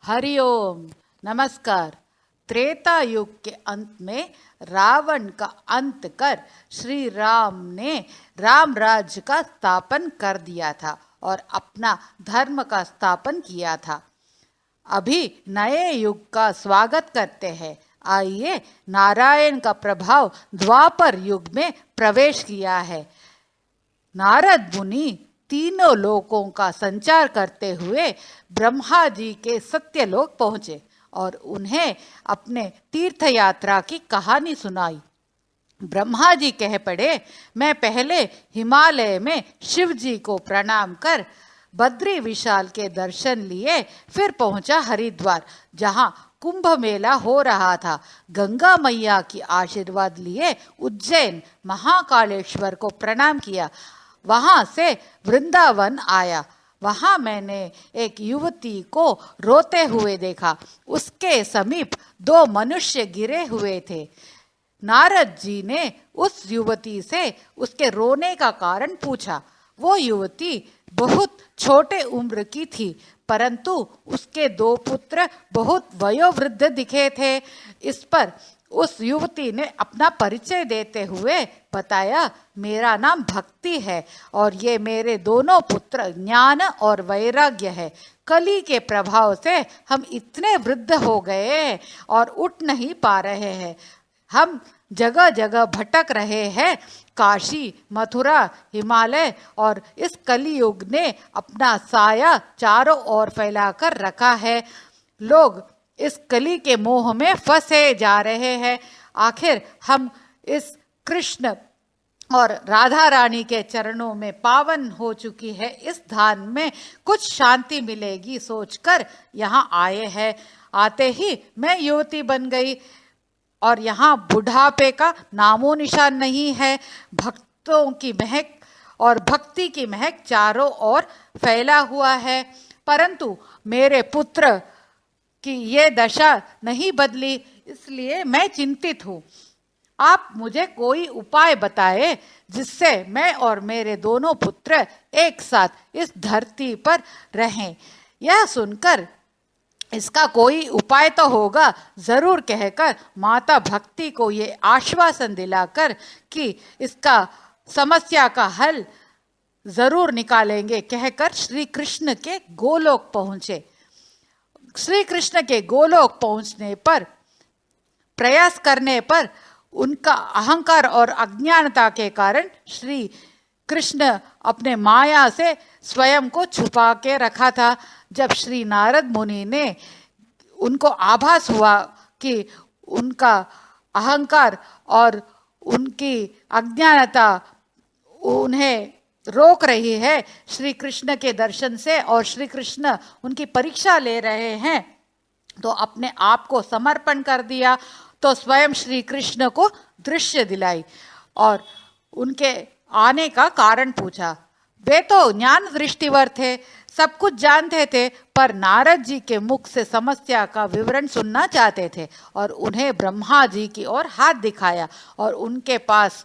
हरिओम। नमस्कार। त्रेता युग के अंत में रावण का अंत कर श्री राम ने राम राज्य का स्थापन कर दिया था और अपना धर्म का स्थापन किया था। अभी नए युग का स्वागत करते हैं। आइए, नारायण का प्रभाव द्वापर युग में प्रवेश किया है। नारद मुनि तीनों लोकों का संचार करते हुए ब्रह्मा जी के सत्यलोक पहुंचे और उन्हें अपने तीर्थ यात्रा की कहानी सुनाई। ब्रह्मा जी कह पड़े, मैं पहले हिमालय में शिव जी को प्रणाम कर बद्री विशाल के दर्शन लिए, फिर पहुंचा हरिद्वार जहां कुंभ मेला हो रहा था। गंगा मैया की आशीर्वाद लिए उज्जैन महाकालेश्वर को प्रणाम किया। वहां से वृंदावन आया। वहां मैंने एक युवती को रोते हुए देखा। उसके समीप दो मनुष्य गिरे हुए थे। नारद जी ने उस युवती से उसके रोने का कारण पूछा। वो युवती बहुत छोटे उम्र की थी, परंतु उसके दो पुत्र बहुत वयोवृद्ध दिखे थे। इस पर उस युवती ने अपना परिचय देते हुए बताया, मेरा नाम भक्ति है और ये मेरे दोनों पुत्र ज्ञान और वैराग्य है। कली के प्रभाव से हम इतने वृद्ध हो गए और उठ नहीं पा रहे हैं। हम जगह जगह भटक रहे हैं। काशी, मथुरा, हिमालय और इस कलियुग ने अपना साया चारों ओर फैलाकर रखा है। लोग इस कली के मोह में फंसे जा रहे हैं। आखिर हम इस कृष्ण और राधा रानी के चरणों में पावन हो चुकी है। इस धाम में कुछ शांति मिलेगी सोचकर यहाँ आए हैं। आते ही मैं युवती बन गई और यहाँ बुढ़ापे का नामो निशान नहीं है। भक्तों की महक और भक्ति की महक चारों ओर फैला हुआ है, परंतु मेरे पुत्र की ये दशा नहीं बदली, इसलिए मैं चिंतित हूँ। आप मुझे कोई उपाय बताए जिससे मैं और मेरे दोनों पुत्र एक साथ इस धरती पर रहें। यह सुनकर इसका कोई उपाय तो होगा जरूर कहकर माता भक्ति को ये आश्वासन दिलाकर कि इसका समस्या का हल जरूर निकालेंगे कहकर श्री कृष्ण के गोलोक पहुंचे। श्री कृष्ण के गोलोक पहुंचने पर प्रयास करने पर उनका अहंकार और अज्ञानता के कारण श्री कृष्ण अपने माया से स्वयं को छुपा के रखा था। जब श्री नारद मुनि ने उनको आभास हुआ कि उनका अहंकार और उनकी अज्ञानता उन्हें रोक रही है श्री कृष्ण के दर्शन से और श्री कृष्ण उनकी परीक्षा ले रहे हैं, तो अपने आप को समर्पण कर दिया। तो स्वयं श्री कृष्ण को दृश्य दिलाई और उनके आने का कारण पूछा। वे तो ज्ञान दृष्टिवर थे, सब कुछ जानते थे, पर नारद जी के मुख से समस्या का विवरण सुनना चाहते थे और उन्हें ब्रह्मा जी की ओर हाथ दिखाया और उनके पास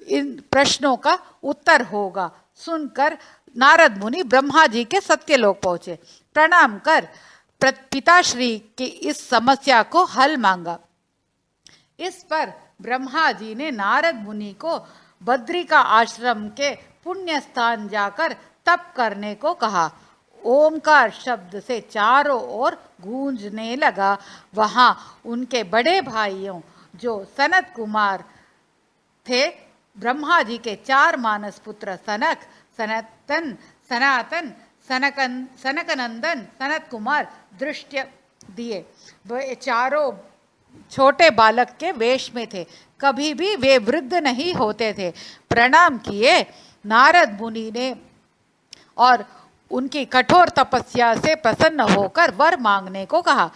इन प्रश्नों का उत्तर होगा। सुनकर नारद मुनि ब्रह्मा जी के सत्यलोक पहुंचे। प्रणाम कर पिताश्री की इस समस्या को हल मांगा। इस पर ब्रह्मा जी ने नारद मुनि को बद्री का आश्रम के पुण्य स्थान जाकर तप करने को कहा। ओमकार शब्द से चारों ओर गूंजने लगा। वहां उनके बड़े भाइयों जो सनत कुमार थे, ब्रह्मा जी के 4 मानस पुत्र सनक, सनातन, सनातन, सनकनंदन, सनत कुमार दृष्टि दिए। वे चारों छोटे बालक के वेश में थे, कभी भी वे वृद्ध नहीं होते थे। प्रणाम किए नारद मुनि ने और उनकी कठोर तपस्या से प्रसन्न होकर वर मांगने को कहा।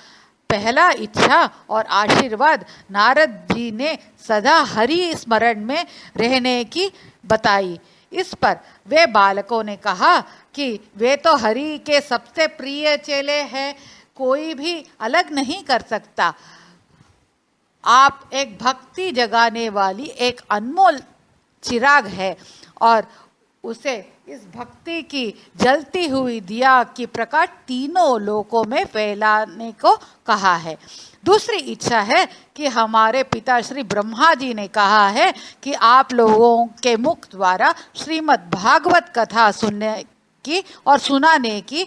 पहला इच्छा और आशीर्वाद नारद जी ने सदा हरि स्मरण में रहने की बताई। इस पर वे बालकों ने कहा कि वे तो हरि के सबसे प्रिय चेले हैं, कोई भी अलग नहीं कर सकता। आप एक भक्ति जगाने वाली एक अनमोल चिराग है और उसे इस भक्ति की जलती हुई दिया की प्रकाश तीनों लोकों में फैलाने को कहा है। दूसरी इच्छा है कि हमारे पिता श्री ब्रह्मा जी ने कहा है कि आप लोगों के मुख द्वारा श्रीमद् भागवत कथा सुनने की और सुनाने की,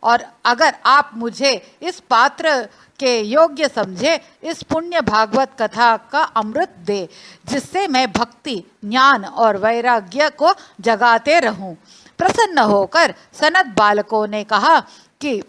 और अगर आप मुझे इस पात्र के योग्य समझे, इस पुण्य भागवत कथा का अमृत दे, जिससे मैं भक्ति, ज्ञान और वैराग्य को जगाते रहूं। प्रसन्न होकर सनत बालकों ने कहा कि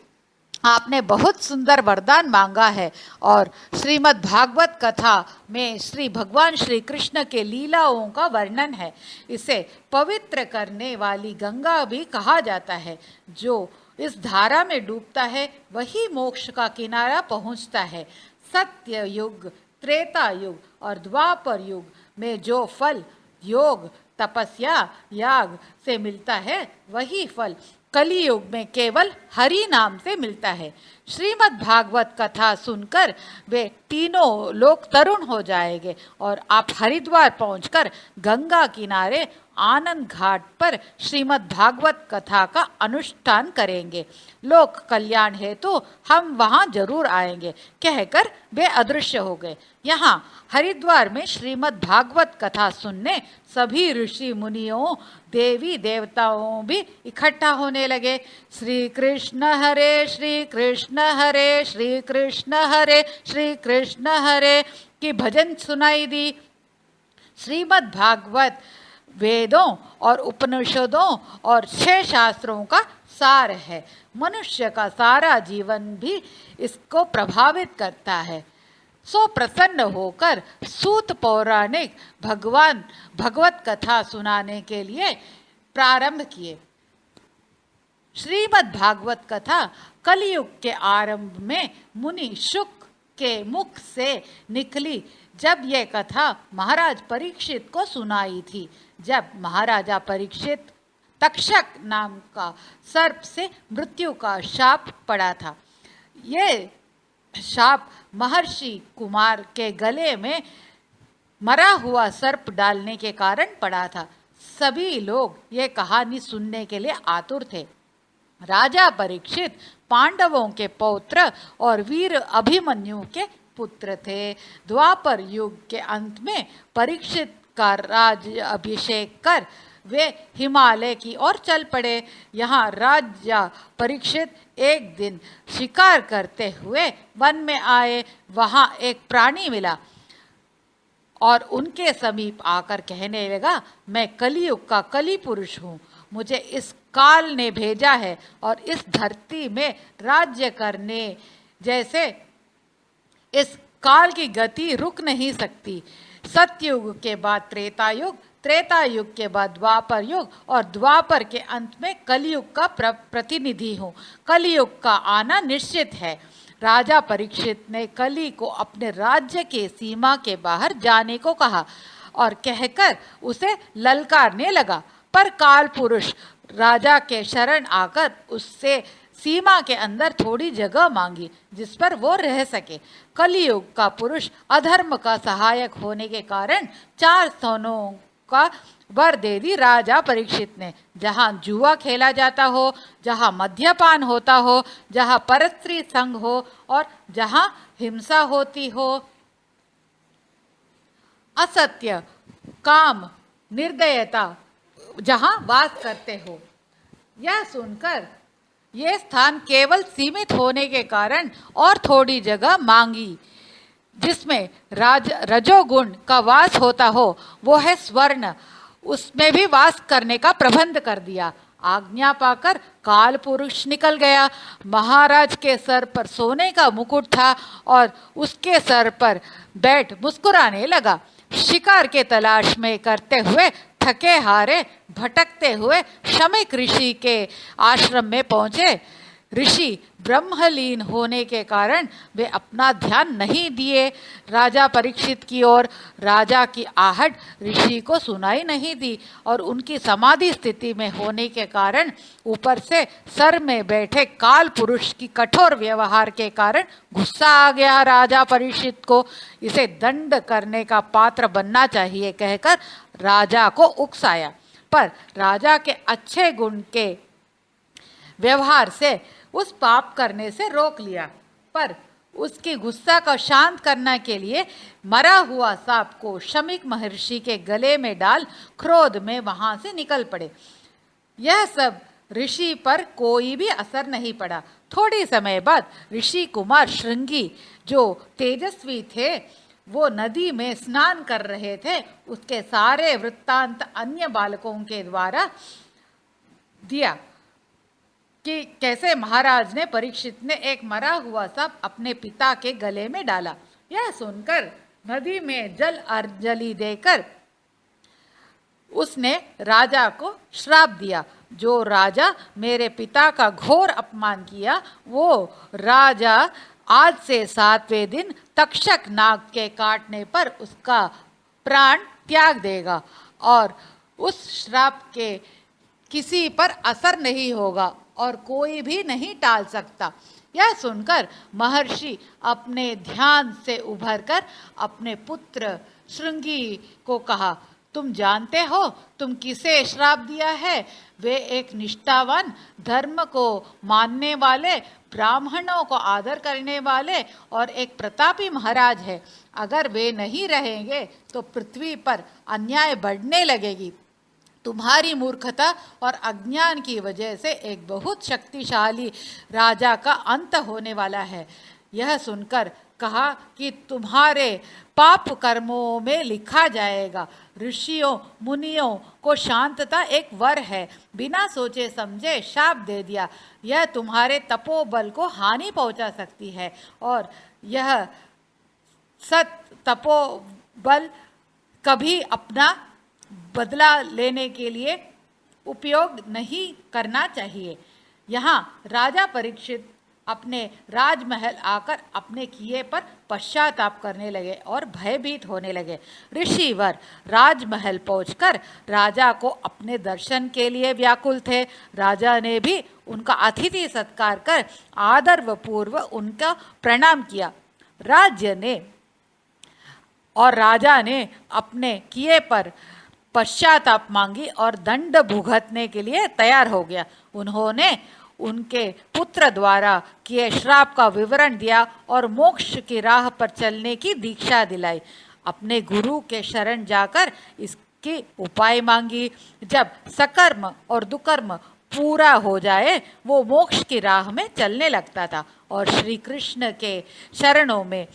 आपने बहुत सुंदर वरदान मांगा है, और श्रीमद् भागवत कथा में श्री भगवान श्री कृष्ण के लीलाओं का वर्णन है। इसे पवित्र करने वाली गंगा भी कहा जाता है। जो इस धारा में डूबता है वही मोक्ष का किनारा पहुंचता है। सत्य युग, त्रेता युग और द्वापर युग में जो फल योग, तपस्या, याग से मिलता है, वही फल कलियुग में केवल हरि नाम से मिलता है। श्रीमद् भागवत कथा सुनकर वे तीनों लोग तरुण हो जाएंगे और आप हरिद्वार पहुंचकर गंगा किनारे आनंद घाट पर श्रीमद् भागवत कथा का अनुष्ठान करेंगे। लोक कल्याण हेतु हम वहां जरूर आएंगे, कहकर वे अदृश्य हो गए। यहाँ हरिद्वार में श्रीमद् भागवत कथा सुनने सभी ऋषि मुनियों, देवी देवताओं भी इकट्ठा होने लगे। श्री कृष्ण हरे श्री कृष्ण हरे श्री कृष्ण हरे श्री कृष्ण हरे की भजन सुनाई दी। श्रीमद् भागवत वेदों और उपनिषदों और 6 शास्त्रों का सार है। मनुष्य का सारा जीवन भी इसको प्रभावित करता है। सो प्रसन्न होकर सूत पौराणिक भगवान भगवत कथा सुनाने के लिए प्रारंभ किए। श्रीमद् भागवत कथा कलियुग के आरंभ में मुनि शुक के मुख से निकली, जब यह कथा महाराज परीक्षित को सुनाई थी। जब महाराजा परीक्षित तक्षक नाम का सर्प से मृत्यु का शाप पड़ा था। ये शाप महर्षि कुमार के गले में मरा हुआ सर्प डालने के कारण पड़ा था। सभी लोग ये कहानी सुनने के लिए आतुर थे। राजा परीक्षित पांडवों के पौत्र और वीर अभिमन्यु के पुत्र थे। द्वापर युग के अंत में परीक्षित का राज अभिषेक कर वे हिमालय की ओर चल पड़े। यहाँ राजा परीक्षित एक दिन शिकार करते हुए वन में आए। वहाँ एक प्राणी मिला और उनके समीप आकर कहने लगा, मैं कलियुग का कली पुरुष हूँ। मुझे इस काल ने भेजा है और इस धरती में राज्य करने जैसे इस काल की गति रुक नहीं सकती। सतयुग के बाद त्रेता युग, त्रेता युग के बाद द्वापर युग और द्वापर के अंत में कलियुग का प्रतिनिधि हूँ। कलियुग का आना निश्चित है। राजा परीक्षित ने कली को अपने राज्य के सीमा के बाहर जाने को कहा और कहकर उसे ललकारने लगा, पर काल पुरुष राजा के शरण आकर उससे सीमा के अंदर थोड़ी जगह मांगी जिस पर वो रह सके। कलियुग का पुरुष अधर्म का सहायक होने के कारण 4 सोनों का वर दे दी राजा परीक्षित ने। जहाँ जुआ खेला जाता हो, जहाँ मद्यपान होता हो, जहाँ परस्त्री संग हो और जहाँ हिंसा होती हो, असत्य, काम, निर्दयता जहाँ वास करते हो। यह सुनकर ये स्थान केवल सीमित होने के कारण और थोड़ी जगह मांगी जिसमें रजोगुण का वास होता हो, वो है स्वर्ण, उसमें भी वास करने का प्रबंध कर दिया। आज्ञा पाकर काल पुरुष निकल गया। महाराज के सर पर सोने का मुकुट था और उसके सर पर बैठ मुस्कुराने लगा। शिकार के तलाश में करते हुए थके हारे भटकते हुए शमीक ऋषि के आश्रम में पहुंचे। ऋषि ब्रह्मलीन होने के कारण वे अपना ध्यान नहीं दिए राजा परीक्षित की ओर। राजा की आहट ऋषि को सुनाई नहीं दी और उनकी समाधि स्थिति में होने के कारण ऊपर से सर में बैठे काल पुरुष की कठोर व्यवहार के कारण गुस्सा आ गया राजा परीक्षित को। इसे दंड करने का पात्र बनना चाहिए कहकर राजा को उकसाया। पर राजा के अच्छे गुण के व्यवहार से उस पाप करने से रोक लिया। पर उसकी गुस्सा को शांत करने के लिए मरा हुआ सांप को शमीक महर्षि के गले में डाल क्रोध में वहां से निकल पड़े। यह सब ऋषि पर कोई भी असर नहीं पड़ा। थोड़ी समय बाद ऋषि कुमार श्रृंगी जो तेजस्वी थे वो नदी में स्नान कर रहे थे। उसके सारे वृत्तांत अन्य बालकों के द्वारा दिया कि कैसे महाराज ने परीक्षित ने एक मरा हुआ सांप अपने पिता के गले में डाला। यह सुनकर नदी में जल अर्जली देकर उसने राजा को श्राप दिया। जो राजा मेरे पिता का घोर अपमान किया वो राजा आज से 7वें दिन तक्षक नाग के काटने पर उसका प्राण त्याग देगा और उस श्राप के किसी पर असर नहीं होगा और कोई भी नहीं टाल सकता। यह सुनकर महर्षि अपने ध्यान से उभरकर अपने पुत्र श्रृंगी को कहा, तुम जानते हो तुम किसे श्राप दिया है? वे एक निष्ठावान, धर्म को मानने वाले, ब्राह्मणों को आदर करने वाले और एक प्रतापी महाराज है। अगर वे नहीं रहेंगे तो पृथ्वी पर अन्याय बढ़ने लगेगी। तुम्हारी मूर्खता और अज्ञान की वजह से एक बहुत शक्तिशाली राजा का अंत होने वाला है। यह सुनकर कहा कि तुम्हारे पाप कर्मों में लिखा जाएगा। ऋषियों मुनियों को शांतता एक वर है। बिना सोचे समझे शाप दे दिया। यह तुम्हारे तपोबल को हानि पहुंचा सकती है और यह सत तपोबल कभी अपना बदला लेने के लिए उपयोग नहीं करना चाहिए। यहाँ राजा परीक्षित अपने राजमहल आकर अपने किए पर पश्चाताप करने लगे और भयभीत होने लगे। ऋषिवर राजमहल पहुंचकर राजा को अपने दर्शन के लिए व्याकुल थे। राजा ने भी उनका अतिथि सत्कार कर आदर पूर्व उनका प्रणाम किया। राजा ने अपने किए पर पश्चाताप मांगी और दंड भुगतने के लिए तैयार हो गया। उन्होंने उनके पुत्र द्वारा किए श्राप का विवरण दिया और मोक्ष की राह पर चलने की दीक्षा दिलाई। अपने गुरु के शरण जाकर इसकी उपाय मांगी। जब सकर्म और दुकर्म पूरा हो जाए वो मोक्ष की राह में चलने लगता था और श्री कृष्ण के शरणों में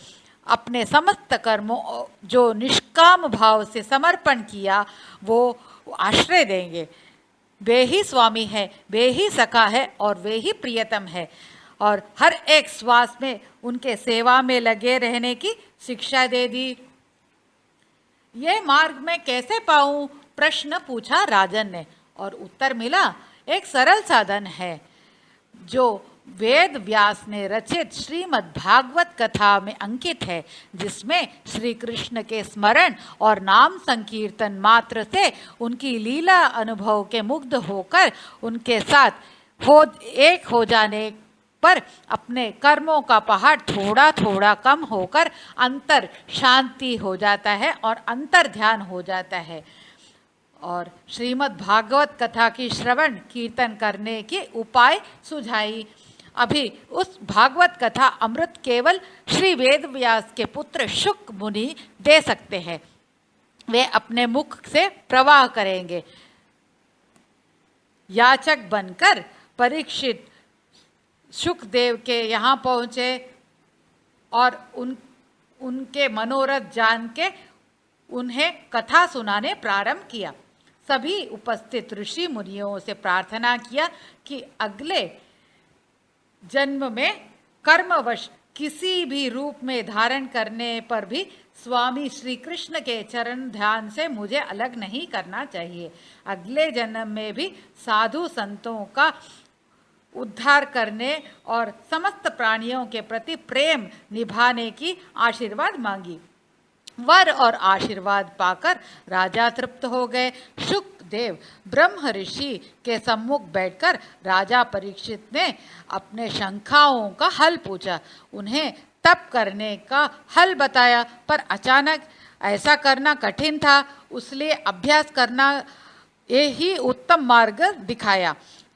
अपने समस्त कर्मों जो निष्काम भाव से समर्पण किया वो आश्रय देंगे। वे ही स्वामी है, वे ही सखा है और वे ही प्रियतम है और हर एक श्वास में उनके सेवा में लगे रहने की शिक्षा दे दी। ये मार्ग मैं कैसे पाऊं? प्रश्न पूछा राजन ने और उत्तर मिला, एक सरल साधन है जो वेद व्यास ने रचित श्रीमद् भागवत कथा में अंकित है, जिसमें श्री कृष्ण के स्मरण और नाम संकीर्तन मात्र से उनकी लीला अनुभव के मुग्ध होकर उनके साथ एक हो जाने पर अपने कर्मों का पहाड़ थोड़ा थोड़ा कम होकर अंतर शांति हो जाता है और अंतर ध्यान हो जाता है। और श्रीमद् भागवत कथा की श्रवण कीर्तन करने के उपाय सुझाई। अभी उस भागवत कथा अमृत केवल श्री वेद व्यास के पुत्र शुक मुनि दे सकते हैं। वे अपने मुख से प्रवाह करेंगे। याचक बनकर परीक्षित शुकदेव के यहाँ पहुँचे और उनके मनोरथ जान के उन्हें कथा सुनाने प्रारंभ किया। सभी उपस्थित ऋषि मुनियों से प्रार्थना किया कि अगले जन्म में कर्मवश किसी भी रूप में धारण करने पर भी स्वामी श्री कृष्ण के चरण ध्यान से मुझे अलग नहीं करना चाहिए। अगले जन्म में भी साधु संतों का उद्धार करने और समस्त प्राणियों के प्रति प्रेम निभाने की आशीर्वाद मांगी। वर और आशीर्वाद पाकर राजा तृप्त हो गए। शुकदेव ब्रह्म ऋषि के सम्मुख बैठकर राजा परीक्षित ने अपने शंकाओं का हल पूछा। उन्हें तप करने का हल बताया, पर अचानक ऐसा करना कठिन था, इसलिए अभ्यास करना यही उत्तम मार्ग दिखाया।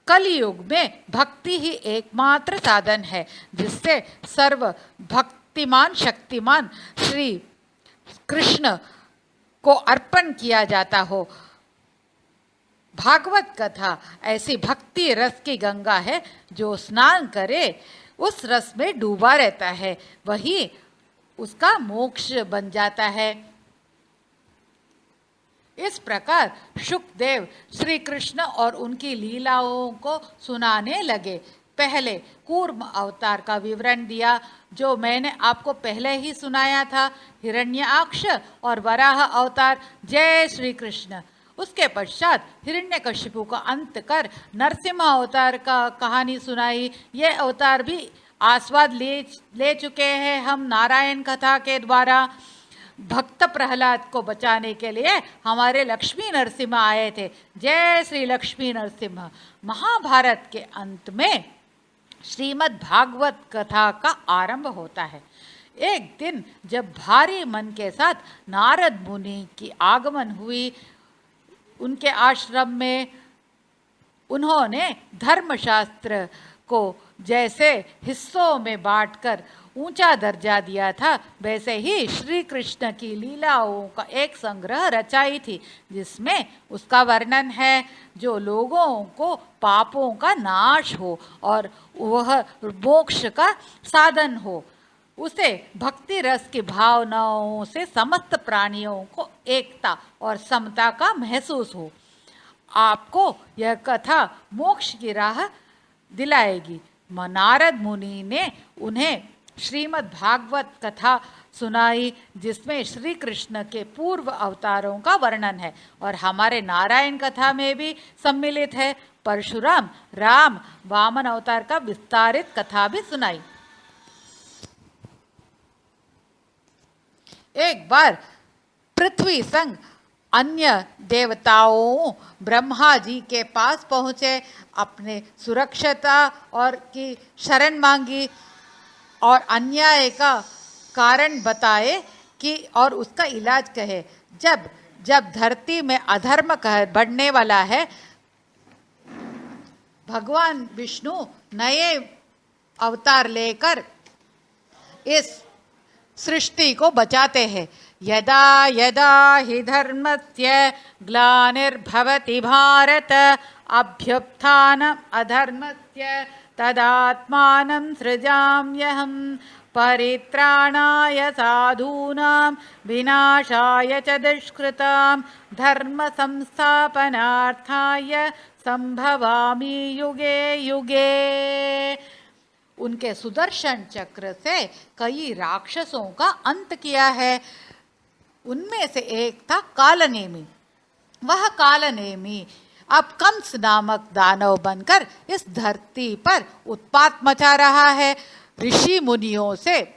कलयुग में भक्ति ही एकमात्र साधन है जिससे सर्व भक्तिमान शक्तिमान श्री कृष्ण को अर्पण किया जाता हो। भागवत कथा ऐसी भक्ति रस की गंगा है, जो स्नान करे उस रस में डूबा रहता है, वही उसका मोक्ष बन जाता है। इस प्रकार शुकदेव श्री कृष्ण और उनकी लीलाओं को सुनाने लगे। पहले कूर्म अवतार का विवरण दिया, जो मैंने आपको पहले ही सुनाया था, हिरण्याक्ष और वराह अवतार। जय श्री कृष्ण। उसके पश्चात हिरण्यकशिपु का अंत कर नरसिंह अवतार का कहानी सुनाई। ये अवतार भी आस्वाद ले चुके हैं हम नारायण कथा के द्वारा। भक्त प्रहलाद को बचाने के लिए हमारे लक्ष्मी नरसिंह आए थे। जय श्री लक्ष्मी नरसिंह। महाभारत के अंत में श्रीमद् भागवत कथा का आरंभ होता है। एक दिन जब भारी मन के साथ नारद मुनि की आगमन हुई उनके आश्रम में, उन्होंने धर्मशास्त्र को जैसे हिस्सों में बांटकर ऊंचा दर्जा दिया था, वैसे ही श्री कृष्ण की लीलाओं का एक संग्रह रचाई थी, जिसमें उसका वर्णन है, जो लोगों को पापों का नाश हो और वह मोक्ष का साधन हो। उसे भक्ति रस की भावनाओं से समस्त प्राणियों को एकता और समता का महसूस हो। आपको यह कथा मोक्ष की राह दिलाएगी। नारद मुनि ने उन्हें श्रीमद् भागवत कथा सुनाई, जिसमें श्री कृष्ण के पूर्व अवतारों का वर्णन है और हमारे नारायण कथा में भी सम्मिलित है। परशुराम, राम, वामन अवतार का विस्तारित कथा भी सुनाई। एक बार पृथ्वी संग अन्य देवताओं ब्रह्मा जी के पास पहुँचे, अपने सुरक्षता और की शरण मांगी और अन्याय का कारण बताए कि और उसका इलाज कहे। जब जब धरती में अधर्म बढ़ने वाला है, भगवान विष्णु नए अवतार लेकर इस सृष्टि को बचाते हैं। यदा यदा हि धर्मस्य ग्लानिर्भवति भारत अभ्युत्थानम् अधर्मस्य तदात्मानं सृजाम्यहं परित्राणाय साधूनां विनाशाय च दुष्कृतां धर्म संस्थापनार्थाय संभवामि युगे युगे। उनके सुदर्शन चक्र से कई राक्षसों का अंत किया है। उनमें से एक था कालनेमी। वह कालनेमी अब कंस नामक दानव बनकर इस धरती पर उत्पात मचा रहा है। ऋषि मुनियों से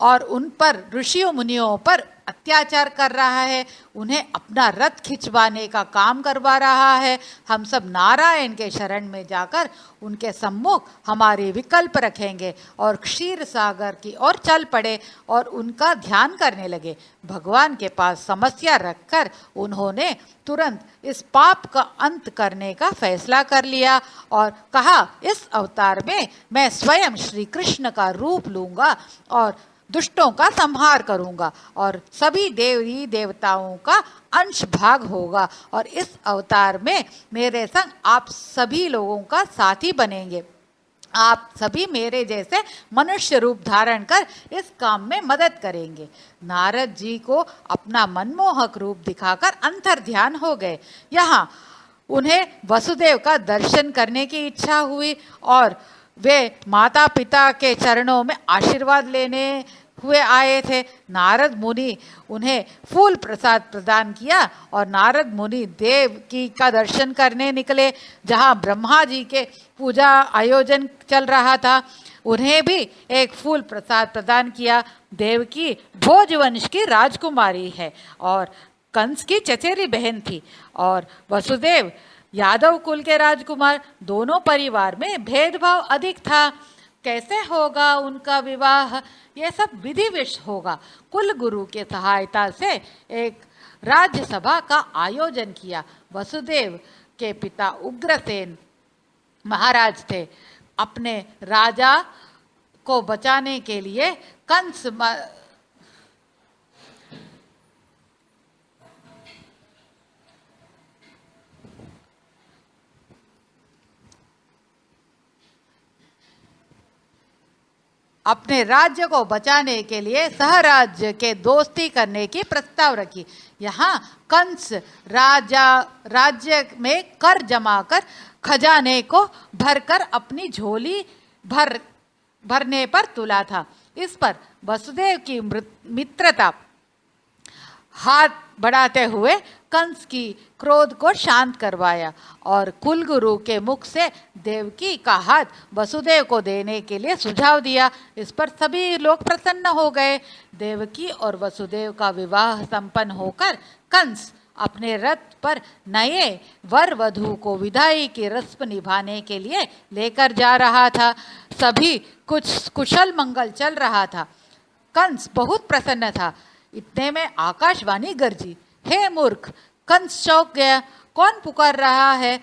और उन पर ऋषियों मुनियों पर अत्याचार कर रहा है, उन्हें अपना रथ खिंचवाने का काम करवा रहा है। हम सब नारायण के शरण में जाकर उनके सम्मुख हमारे विकल्प रखेंगे और क्षीर सागर की ओर चल पड़े और उनका ध्यान करने लगे। भगवान के पास समस्या रखकर उन्होंने तुरंत इस पाप का अंत करने का फैसला कर लिया और कहा, इस अवतार में मैं स्वयं श्री कृष्ण का रूप लूँगा और दुष्टों का संहार करूंगा और सभी देवी देवताओं का अंश भाग होगा और इस अवतार में मेरे संग आप सभी लोगों का साथी बनेंगे। आप सभी मेरे जैसे मनुष्य रूप धारण कर इस काम में मदद करेंगे। नारद जी को अपना मनमोहक रूप दिखाकर अंतर ध्यान हो गए। यहाँ उन्हें वसुदेव का दर्शन करने की इच्छा हुई और वे माता पिता के चरणों में आशीर्वाद लेने हुए आए थे। नारद मुनि उन्हें फूल प्रसाद प्रदान किया और नारद मुनि देवकी का दर्शन करने निकले, जहाँ ब्रह्मा जी के पूजा आयोजन चल रहा था। उन्हें भी एक फूल प्रसाद प्रदान किया। देवकी भोजवंश की राजकुमारी है और कंस की चचेरी बहन थी और वसुदेव यादव कुल के राजकुमार। दोनों परिवार में भेदभाव अधिक था। कैसे होगा उनका विवाह? यह सब विधिवश होगा। कुल गुरु के सहायता से एक राज्यसभा का आयोजन किया। वसुदेव के पिता उग्रसेन महाराज थे। अपने राजा को बचाने के लिए कंस अपने राज्य को बचाने के लिए सहराज्य के दोस्ती करने की प्रस्ताव रखी। यहाँ कंस राज्य में कर जमा कर खजाने को भरकर अपनी झोली भरने पर तुला था। इस पर वसुदेव की मित्रता हाथ बढ़ाते हुए कंस की क्रोध को शांत करवाया और कुलगुरु के मुख से देवकी का हाथ वसुदेव को देने के लिए सुझाव दिया। इस पर सभी लोग प्रसन्न हो गए। देवकी और वसुदेव का विवाह संपन्न होकर कंस अपने रथ पर नए वर वधू को विदाई की रस्म निभाने के लिए लेकर जा रहा था। सभी कुछ कुशल मंगल चल रहा था। कंस बहुत प्रसन्न था। इतने में आकाशवाणी गरजी। हे मूर्ख! कंस चौंक गया। कौन पुकार रहा है?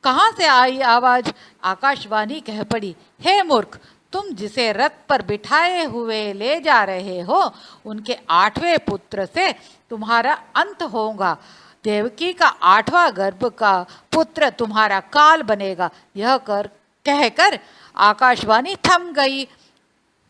कहाँ से आई आवाज? आकाशवाणी कह पड़ी, हे मूर्ख! तुम जिसे रथ पर बिठाए हुए ले जा रहे हो, उनके 8वें पुत्र से तुम्हारा अंत होगा। देवकी का 8वां गर्भ का पुत्र तुम्हारा काल बनेगा। यह कहकर आकाशवाणी थम गई।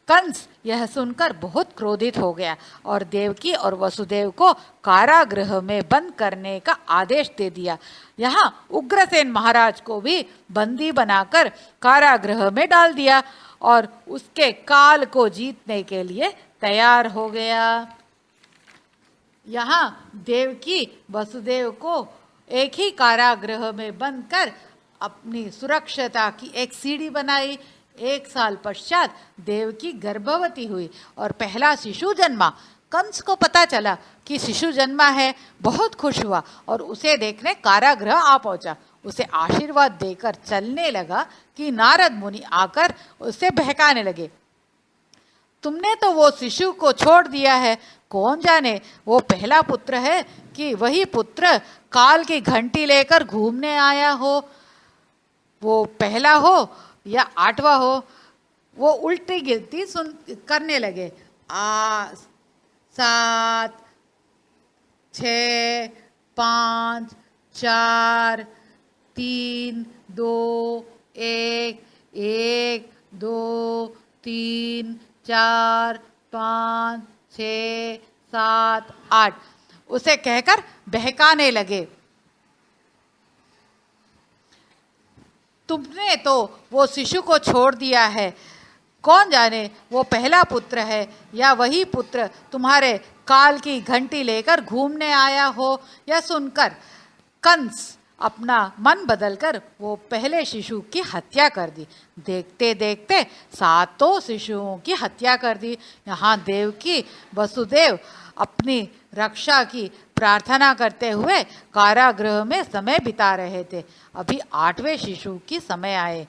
कंस यह सुनकर बहुत क्रोधित हो गया और देवकी और वसुदेव को कारागृह में बंद करने का आदेश दे दिया। यहाँ उग्रसेन महाराज को भी बंदी बनाकर कारागृह में डाल दिया और उसके काल को जीतने के लिए तैयार हो गया। यहाँ देवकी वसुदेव को एक ही कारागृह में बंद कर अपनी सुरक्षता की एक सीढ़ी बनाई। 1 साल पश्चात देवकी गर्भवती हुई और पहला शिशु जन्मा। कंस को पता चला कि शिशु जन्मा है, बहुत खुश हुआ और उसे देखने कारागृह आ पहुंचा। उसे आशीर्वाद देकर चलने लगा कि नारद मुनि आकर उसे बहकाने लगे। तुमने तो वो शिशु को छोड़ दिया है, कौन जाने वो पहला पुत्र है कि वही पुत्र काल की घंटी लेकर घूमने आया हो। वो पहला हो या 8वां हो। वो उल्टी गिनती करने लगे। 7 6 5 4 3 2 1 1 2 3 4 5 6 7 8 उसे कहकर बहकाने लगे। तुमने तो वो शिशु को छोड़ दिया है, कौन जाने वो पहला पुत्र है या वही पुत्र तुम्हारे काल की घंटी लेकर घूमने आया हो। यह सुनकर कंस अपना मन बदलकर वो पहले शिशु की हत्या कर दी। देखते देखते 7 शिशुओं की हत्या कर दी। यहाँ देवकी वसुदेव अपनी रक्षा की प्रार्थना करते हुए कारागृह में समय बिता रहे थे। अभी 8वें शिशु की समय आए।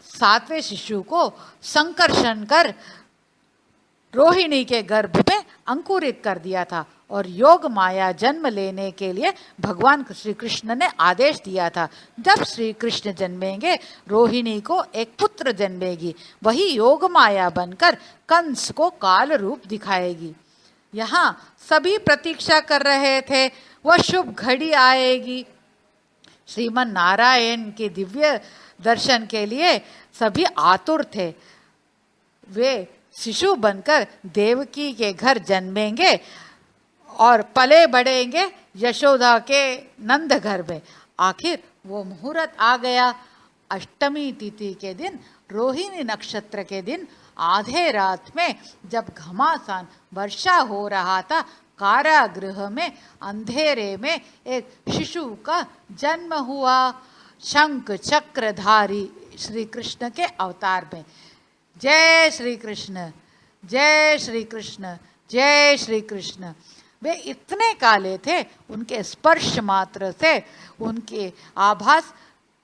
7वें शिशु को संकर्षण कर रोहिणी के गर्भ में अंकुरित कर दिया था और योग माया जन्म लेने के लिए भगवान श्री कृष्ण ने आदेश दिया था। जब श्री कृष्ण जन्मेंगे, रोहिणी को एक पुत्र जन्मेगी, वही योग माया बनकर कंस को काल रूप दिखाएगी। यहाँ सभी प्रतीक्षा कर रहे थे वह शुभ घड़ी आएगी। श्रीमन नारायण के दिव्य दर्शन के लिए सभी आतुर थे। वे शिशु बनकर देवकी के घर जन्मेंगे और पले बढ़ेंगे यशोदा के नंद घर में। आखिर वो मुहूर्त आ गया। अष्टमी तिथि के दिन, रोहिणी नक्षत्र के दिन, आधे रात में जब घमासान वर्षा हो रहा था, कारागृह में अंधेरे में एक शिशु का जन्म हुआ। शंख चक्रधारी श्री कृष्ण के अवतार में। जय श्री कृष्ण, जय श्री कृष्ण, जय श्री कृष्ण। वे इतने काले थे, उनके स्पर्श मात्र से उनके आभास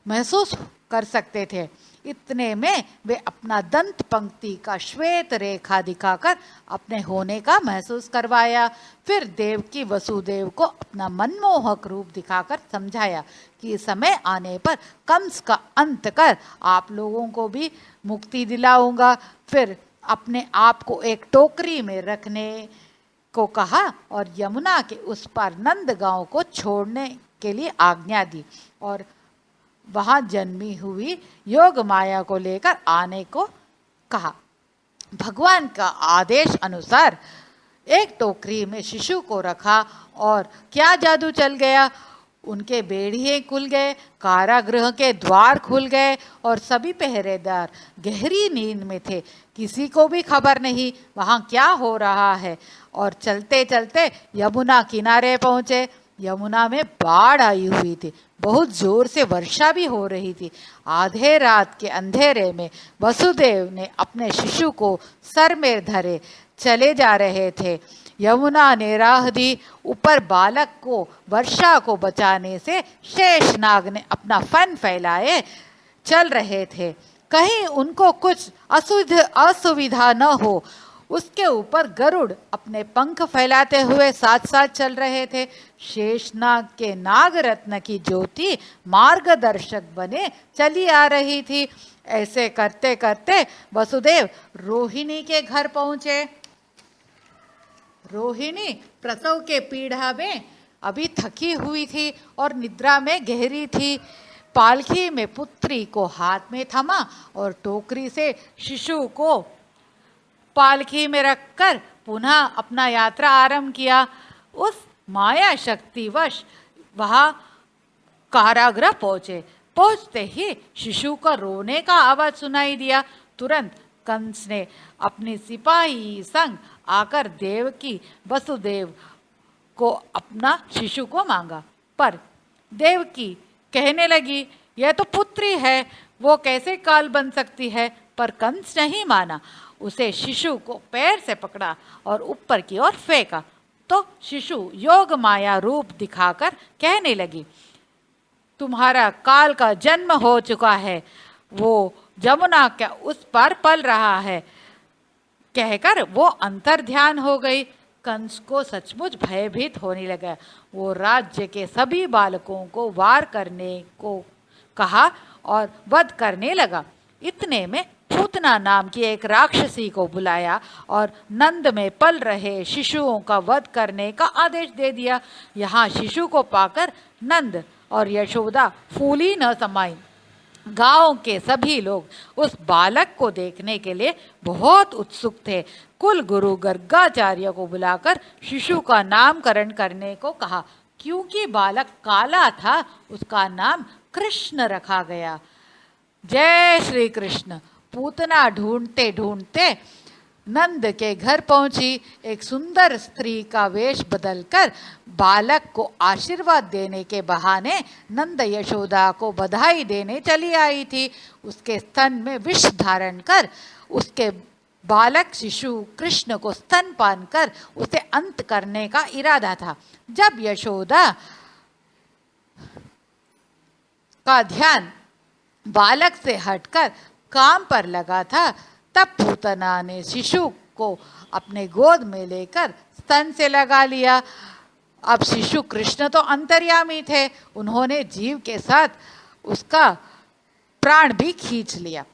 महसूस कर सकते थे। इतने में वे अपना दंत पंक्ति का श्वेत रेखा दिखाकर अपने होने का महसूस करवाया। फिर देवकी वसुदेव को अपना मनमोहक रूप दिखाकर समझाया कि समय आने पर कंस का अंत कर आप लोगों को भी मुक्ति दिलाऊंगा। फिर अपने आप को एक टोकरी में रखने को कहा और यमुना के उस पार नंदगांव को छोड़ने के लिए आज्ञा दी और वहां जन्मी हुई योग माया को लेकर आने को कहा। भगवान का आदेश अनुसार एक टोकरी में शिशु को रखा और क्या जादू चल गया। उनके बेड़िए खुल गए, कारागृह के द्वार खुल गए और सभी पहरेदार गहरी नींद में थे। किसी को भी खबर नहीं वहाँ क्या हो रहा है। और चलते चलते यमुना किनारे पहुँचे। यमुना में बाढ़ आई हुई थी, बहुत जोर से वर्षा भी हो रही थी। आधे रात के अंधेरे में वसुदेव ने अपने शिशु को सर में धरे चले जा रहे थे। यमुना ने राह दी। ऊपर बालक को वर्षा को बचाने से शेषनाग ने अपना फन फैलाए चल रहे थे, कहीं उनको कुछ असुविधा न हो। उसके ऊपर गरुड़ अपने पंख फैलाते हुए साथ साथ चल रहे थे। शेषनाग के नागरत्न की ज्योति मार्गदर्शक बने चली आ रही थी। ऐसे करते करते वसुदेव रोहिणी के घर पहुंचे। रोहिणी प्रसव के पीड़ा में अभी थकी हुई थी और निद्रा में गहरी थी। पालकी में पुत्री को हाथ में थमा और टोकरी से शिशु को पालकी में रखकर पुनः अपना यात्रा आरंभ किया। उस माया शक्तिवश वहाँ कारागृह पहुँचे। पहुँचते ही शिशु का रोने का आवाज सुनाई दिया। तुरंत कंस ने अपनी सिपाही संग आकर देवकी वसुदेव को अपना शिशु को मांगा, पर देवकी कहने लगी यह तो पुत्री है, वो कैसे काल बन सकती है। पर कंस नहीं माना। उसे शिशु को पैर से पकड़ा और ऊपर की ओर फेंका तो शिशु योग माया रूप दिखाकर कहने लगी तुम्हारा काल का जन्म हो चुका है, वो जमुना के उस पार पल रहा है। कहकर वो अंतर ध्यान हो गई। कंस को सचमुच भयभीत होने लगा। वो राज्य के सभी बालकों को वार करने को कहा और वध करने लगा। इतने में पूतना नाम की एक राक्षसी को बुलाया और नंद में पल रहे शिशुओं का वध करने का आदेश दे दिया। यहाँ शिशु को पाकर नंद और यशोदा फूली न समाई। गांव के सभी लोग उस बालक को देखने के लिए बहुत उत्सुक थे। कुल गुरु गर्गाचार्य को बुलाकर शिशु का नामकरण करने को कहा। क्योंकि बालक काला था, उसका नाम कृष्ण रखा गया। जय श्री कृष्ण। पूतना ढूंढते ढूंढते नंद के घर पहुंची। एक सुंदर स्त्री का वेश बदलकर बालक को आशीर्वाद देने के बहाने नंद यशोदा को बधाई देने चली आई थी। उसके स्तन में विष धारण कर उसके बालक शिशु कृष्ण को स्तनपान कर उसे अंत करने का इरादा था। जब यशोदा का ध्यान बालक से हटकर काम पर लगा था, तब पूतना ने शिशु को अपने गोद में लेकर स्तन से लगा लिया। अब शिशु कृष्ण तो अंतर्यामी थे, उन्होंने जीव के साथ उसका प्राण भी खींच लिया।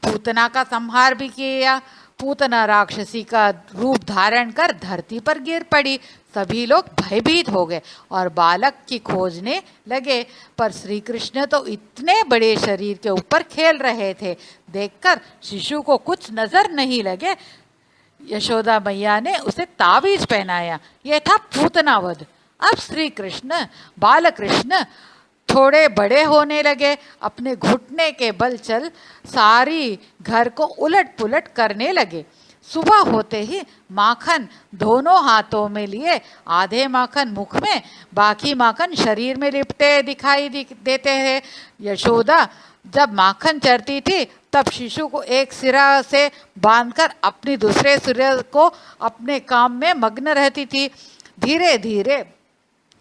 पूतना का संहार भी किया। पूतना राक्षसी का रूप धारण कर धरती पर गिर पड़ी। सभी लोग भयभीत हो गए और बालक की खोजने लगे, पर श्री कृष्ण तो इतने बड़े शरीर के ऊपर खेल रहे थे। देखकर शिशु को कुछ नजर नहीं लगे। यशोदा मैया ने उसे ताबीज पहनाया। यह था पूतनावध। अब श्री कृष्ण बालकृष्ण थोड़े बड़े होने लगे। अपने घुटने के बल चल सारी घर को उलट पुलट करने लगे। सुबह होते ही माखन दोनों हाथों में लिए, आधे माखन मुख में, बाकी माखन शरीर में लिपटे दिखाई देते हैं। यशोदा जब माखन चरती थी तब शिशु को एक सिरा से बांधकर अपनी दूसरे सिरे को अपने काम में मग्न रहती थी। धीरे धीरे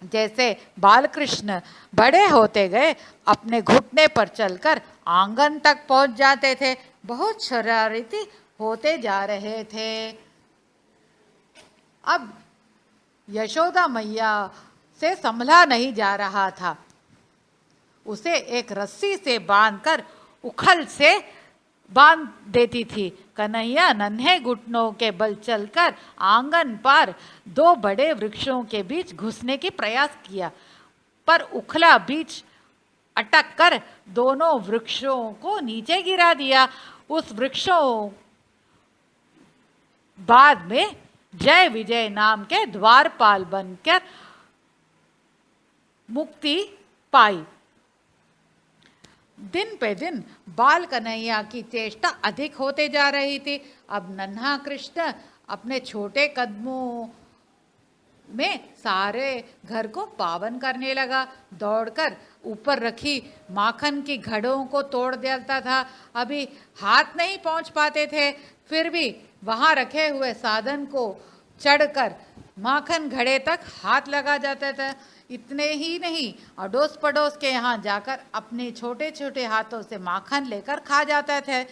जैसे बालकृष्ण बड़े होते गए अपने घुटने पर चलकर आंगन तक पहुंच जाते थे, बहुत शरारती होते जा रहे थे। अब यशोदा मैया से संभला नहीं जा रहा था। उसे एक रस्सी से बांधकर उखल से बांध देती थी। कन्हैया नन्हे घुटनों के बल चलकर आंगन पार दो बड़े वृक्षों के बीच घुसने की प्रयास किया, पर उखला बीच अटक कर दोनों वृक्षों को नीचे गिरा दिया। उस वृक्षों बाद में जय विजय नाम के द्वारपाल बनकर मुक्ति पाई। दिन पे दिन बाल कन्हैया की चेष्टा अधिक होते जा रही थी। अब नन्हा कृष्ण अपने छोटे कदमों में सारे घर को पावन करने लगा। दौड़कर ऊपर रखी माखन की घड़ों को तोड़ देता था। अभी हाथ नहीं पहुंच पाते थे, फिर भी वहां रखे हुए साधन को चढ़कर माखन घड़े तक हाथ लगा जाता था। इतने ही नहीं, अड़ोस पड़ोस के यहाँ जाकर अपने छोटे छोटे हाथों से माखन लेकर खा जाता था।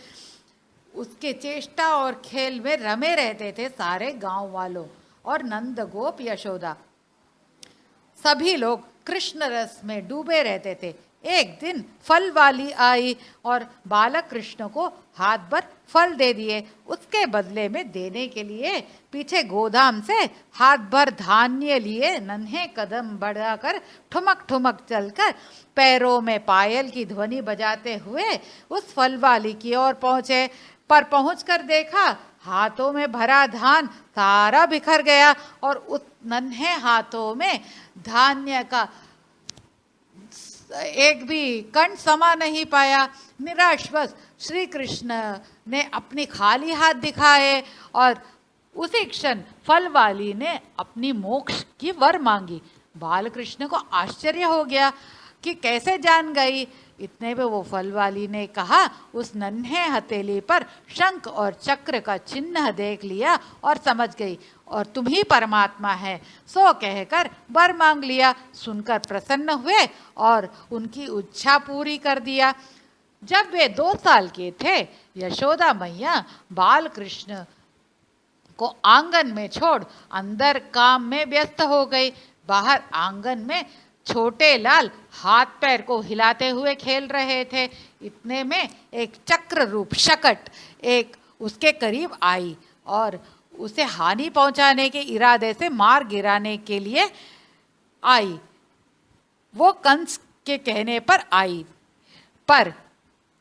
उसके चेष्टा और खेल में रमे रहते थे सारे गांव वालों और नंद गोप यशोदा। सभी लोग कृष्ण रस में डूबे रहते थे। एक दिन फल वाली आई और बालक कृष्ण को हाथ भर फल दे दिए। उसके बदले में देने के लिए पीछे गोदाम से हाथ भर धान्य लिए नन्हे कदम बढ़ाकर ठुमक ठुमक चलकर पैरों में पायल की ध्वनि बजाते हुए उस फल वाली की ओर पहुंचे। पर पहुंचकर देखा हाथों में भरा धान सारा बिखर गया और उस नन्हे हाथों में धान्य का एक भी कण समा नहीं पाया। निराशवश श्री कृष्ण ने अपनी खाली हाथ दिखाए और उसी क्षण फल वाली ने अपनी मोक्ष की वर मांगी। बालकृष्ण को आश्चर्य हो गया कि कैसे जान गई। इतने में वो फल वाली ने कहा, उस नन्हे हथेली पर शंख और चक्र का चिन्ह देख लिया और समझ गई और तुम ही परमात्मा है, सो कहकर वर मांग लिया। सुनकर प्रसन्न हुए और उनकी इच्छा पूरी कर दिया। जब वे 2 साल के थे, यशोदा मैया बाल कृष्ण को आंगन में छोड़ अंदर काम में व्यस्त हो गई। बाहर आंगन में छोटे लाल हाथ पैर को हिलाते हुए खेल रहे थे। इतने में एक चक्र रूप शकट एक उसके करीब आई और उसे हानि पहुंचाने के इरादे से मार गिराने के लिए आई। वो कंस के कहने पर आई, पर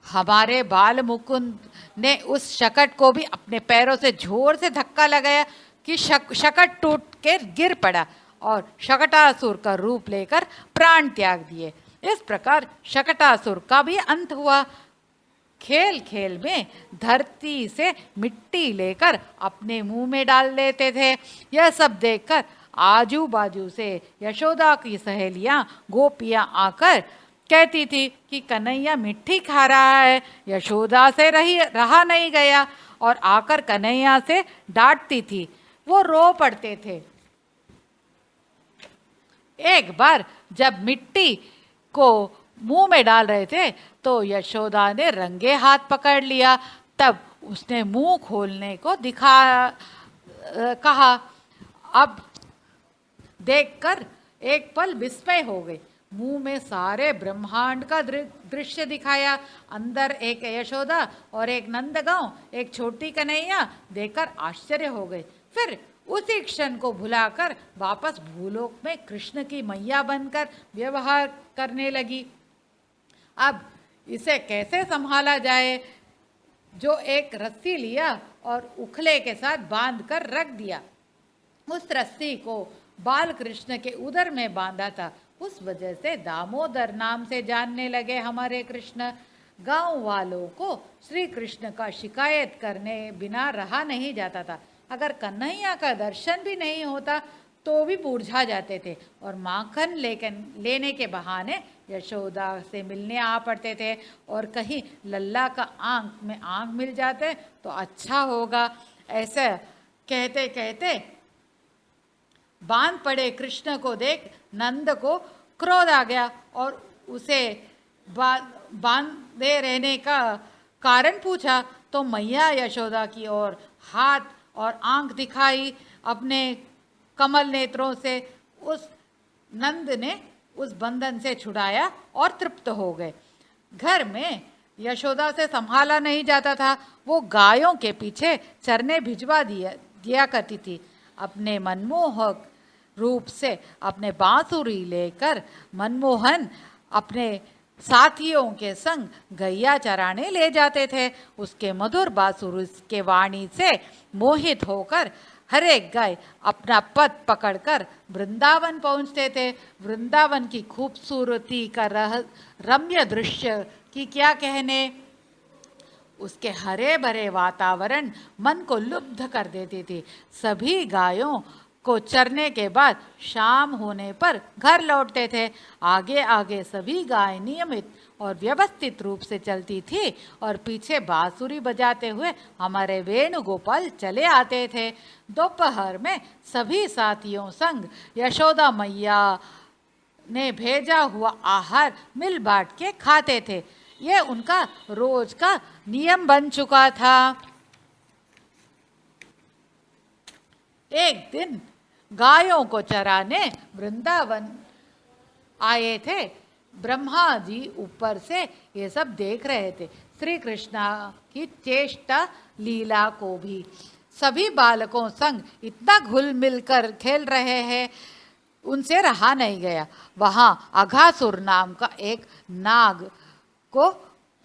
हमारे बाल मुकुंद ने उस शकट को भी अपने पैरों से जोर से धक्का लगाया कि शकट टूट कर गिर पड़ा और शकटासुर का रूप लेकर प्राण त्याग दिए। इस प्रकार शकटासुर का भी अंत हुआ। खेल खेल में धरती से मिट्टी लेकर अपने मुंह में डाल देते थे। यह सब देखकर आजू बाजू से यशोदा की सहेलियां गोपियां आकर कहती थी कि कन्हैया मिट्टी खा रहा है। यशोदा से रहा नहीं गया और आकर कन्हैया से डांटती थी। वो रो पड़ते थे। एक बार जब मिट्टी को मुंह में डाल रहे थे तो यशोदा ने रंगे हाथ पकड़ लिया। तब उसने मुंह खोलने को कहा। अब देखकर एक पल विस्मय हो गई। मुंह में सारे ब्रह्मांड का दृश्य दिखाया। अंदर एक यशोदा और एक नंदगांव, एक छोटी कन्हैया देखकर आश्चर्य हो गए। फिर उसी क्षण को भुलाकर वापस भूलोक में कृष्ण की मैया बनकर व्यवहार करने लगी। अब इसे कैसे संभाला जाए? जो एक रस्सी लिया और उखले के साथ बांध कर रख दिया। उस रस्सी को बाल कृष्ण के उदर में बांधा था। उस वजह से दामोदर नाम से जानने लगे हमारे कृष्ण। गांव वालों को श्री कृष्ण का शिकायत करने बिना रहा नहीं जाता था। अगर कन्हैया का दर्शन भी नहीं होता तो भी मुरझा जाते थे और माखन लेने के बहाने यशोदा से मिलने आ पड़ते थे और कहीं लल्ला का आंख में आंख मिल जाते तो अच्छा होगा। ऐसे कहते कहते बांध पड़े कृष्ण को देख नंद को क्रोध आ गया और उसे बांधे रहने का कारण पूछा तो मैया यशोदा की ओर हाथ और आंख दिखाई अपने कमल नेत्रों से। उस नंद ने उस बंधन से छुड़ाया और तृप्त हो गए। घर में यशोदा से संभाला नहीं जाता था। वो गायों के पीछे चरने भिजवा दिया करती थी। अपने मनमोहक रूप से अपने बांसुरी लेकर मनमोहन अपने साथियों के संग गैया चराने ले जाते थे। उसके मधुर बांसुरी के वाणी से मोहित होकर हर एक गाय अपना पथ पकड़कर वृंदावन पहुंचते थे। वृंदावन की खूबसूरती का रम्य दृश्य की क्या कहने। उसके हरे भरे वातावरण मन को लुब्ध कर देती थी। सभी गायों को चरने के बाद शाम होने पर घर लौटते थे। आगे आगे सभी गाय नियमित और व्यवस्थित रूप से चलती थी और पीछे बांसुरी बजाते हुए हमारे वेणुगोपाल चले आते थे। दोपहर में सभी साथियों संग यशोदा मैया ने भेजा हुआ आहार मिल बांट के खाते थे। ये उनका रोज का नियम बन चुका था। एक दिन गायों को चराने वृंदावन आए थे। ब्रह्मा जी ऊपर से ये सब देख रहे थे, श्री कृष्ण की चेष्टा लीला को भी। सभी बालकों संग इतना घुल मिल कर खेल रहे हैं, उनसे रहा नहीं गया। वहां अघासुर नाम का एक नाग को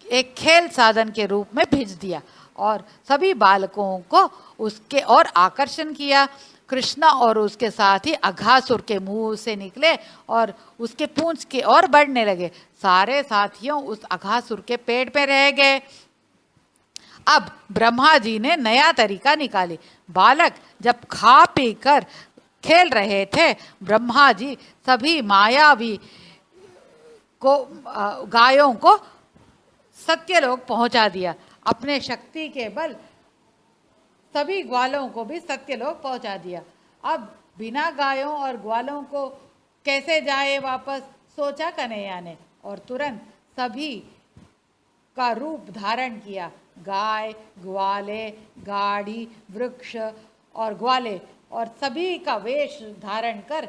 एक खेल साधन के रूप में भेज दिया और सभी बालकों को उसके ओर आकर्षण किया। कृष्णा और उसके साथी अघासुर के मुंह से निकले और उसके पूंछ की ओर बढ़ने लगे। सारे साथियों उस अघासुर के पेट पे रह गए। अब ब्रह्मा जी ने नया तरीका निकाली। बालक जब खा पी कर खेल रहे थे, ब्रह्मा जी सभी मायावी को गायों को सत्यलोक पहुंचा दिया। अपने शक्ति के बल सभी ग्वालों को भी सत्यलोक पहुंचा दिया। अब बिना गायों और ग्वालों को कैसे जाए वापस, सोचा कन्हैया ने और तुरंत सभी का रूप धारण किया। गाय, ग्वाले, गाड़ी, वृक्ष और ग्वाले और सभी का वेश धारण कर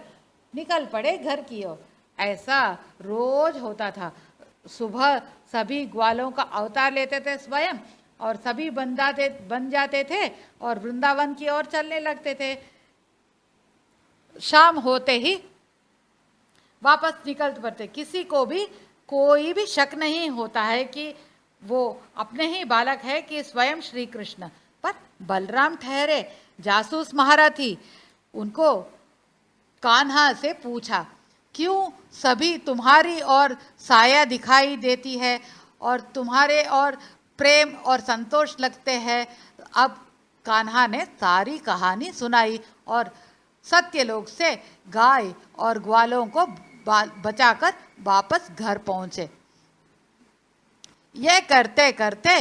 निकल पड़े घर की ओर। ऐसा रोज होता था। सुबह सभी ग्वालों का अवतार लेते थे स्वयं और सभी बन जाते थे और वृंदावन की ओर चलने लगते थे। शाम होते ही वापस निकल पड़ते। किसी को भी कोई भी शक नहीं होता है कि वो अपने ही बालक है कि स्वयं श्री कृष्ण। पर बलराम ठहरे जासूस महारथी। उनको कान्हा से पूछा, क्यों सभी तुम्हारी ओर साया दिखाई देती है और तुम्हारे और प्रेम और संतोष लगते हैं। अब कान्हा ने सारी कहानी सुनाई और सत्यलोक से गाय और ग्वालों को बचाकर वापस घर पहुंचे। यह करते करते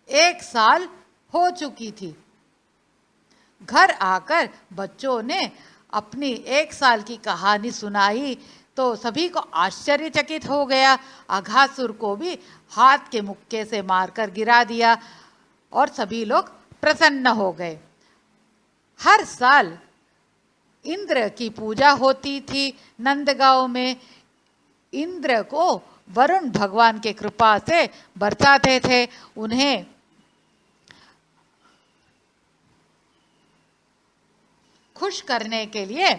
1 साल हो चुकी थी। घर आकर बच्चों ने अपनी 1 साल की कहानी सुनाई तो सभी को आश्चर्यचकित हो गया। अघासुर को भी हाथ के मुक्के से मारकर गिरा दिया और सभी लोग प्रसन्न हो गए। हर साल इंद्र की पूजा होती थी नंदगांव में। इंद्र को वरुण भगवान के कृपा से बरसाते थे। उन्हें खुश करने के लिए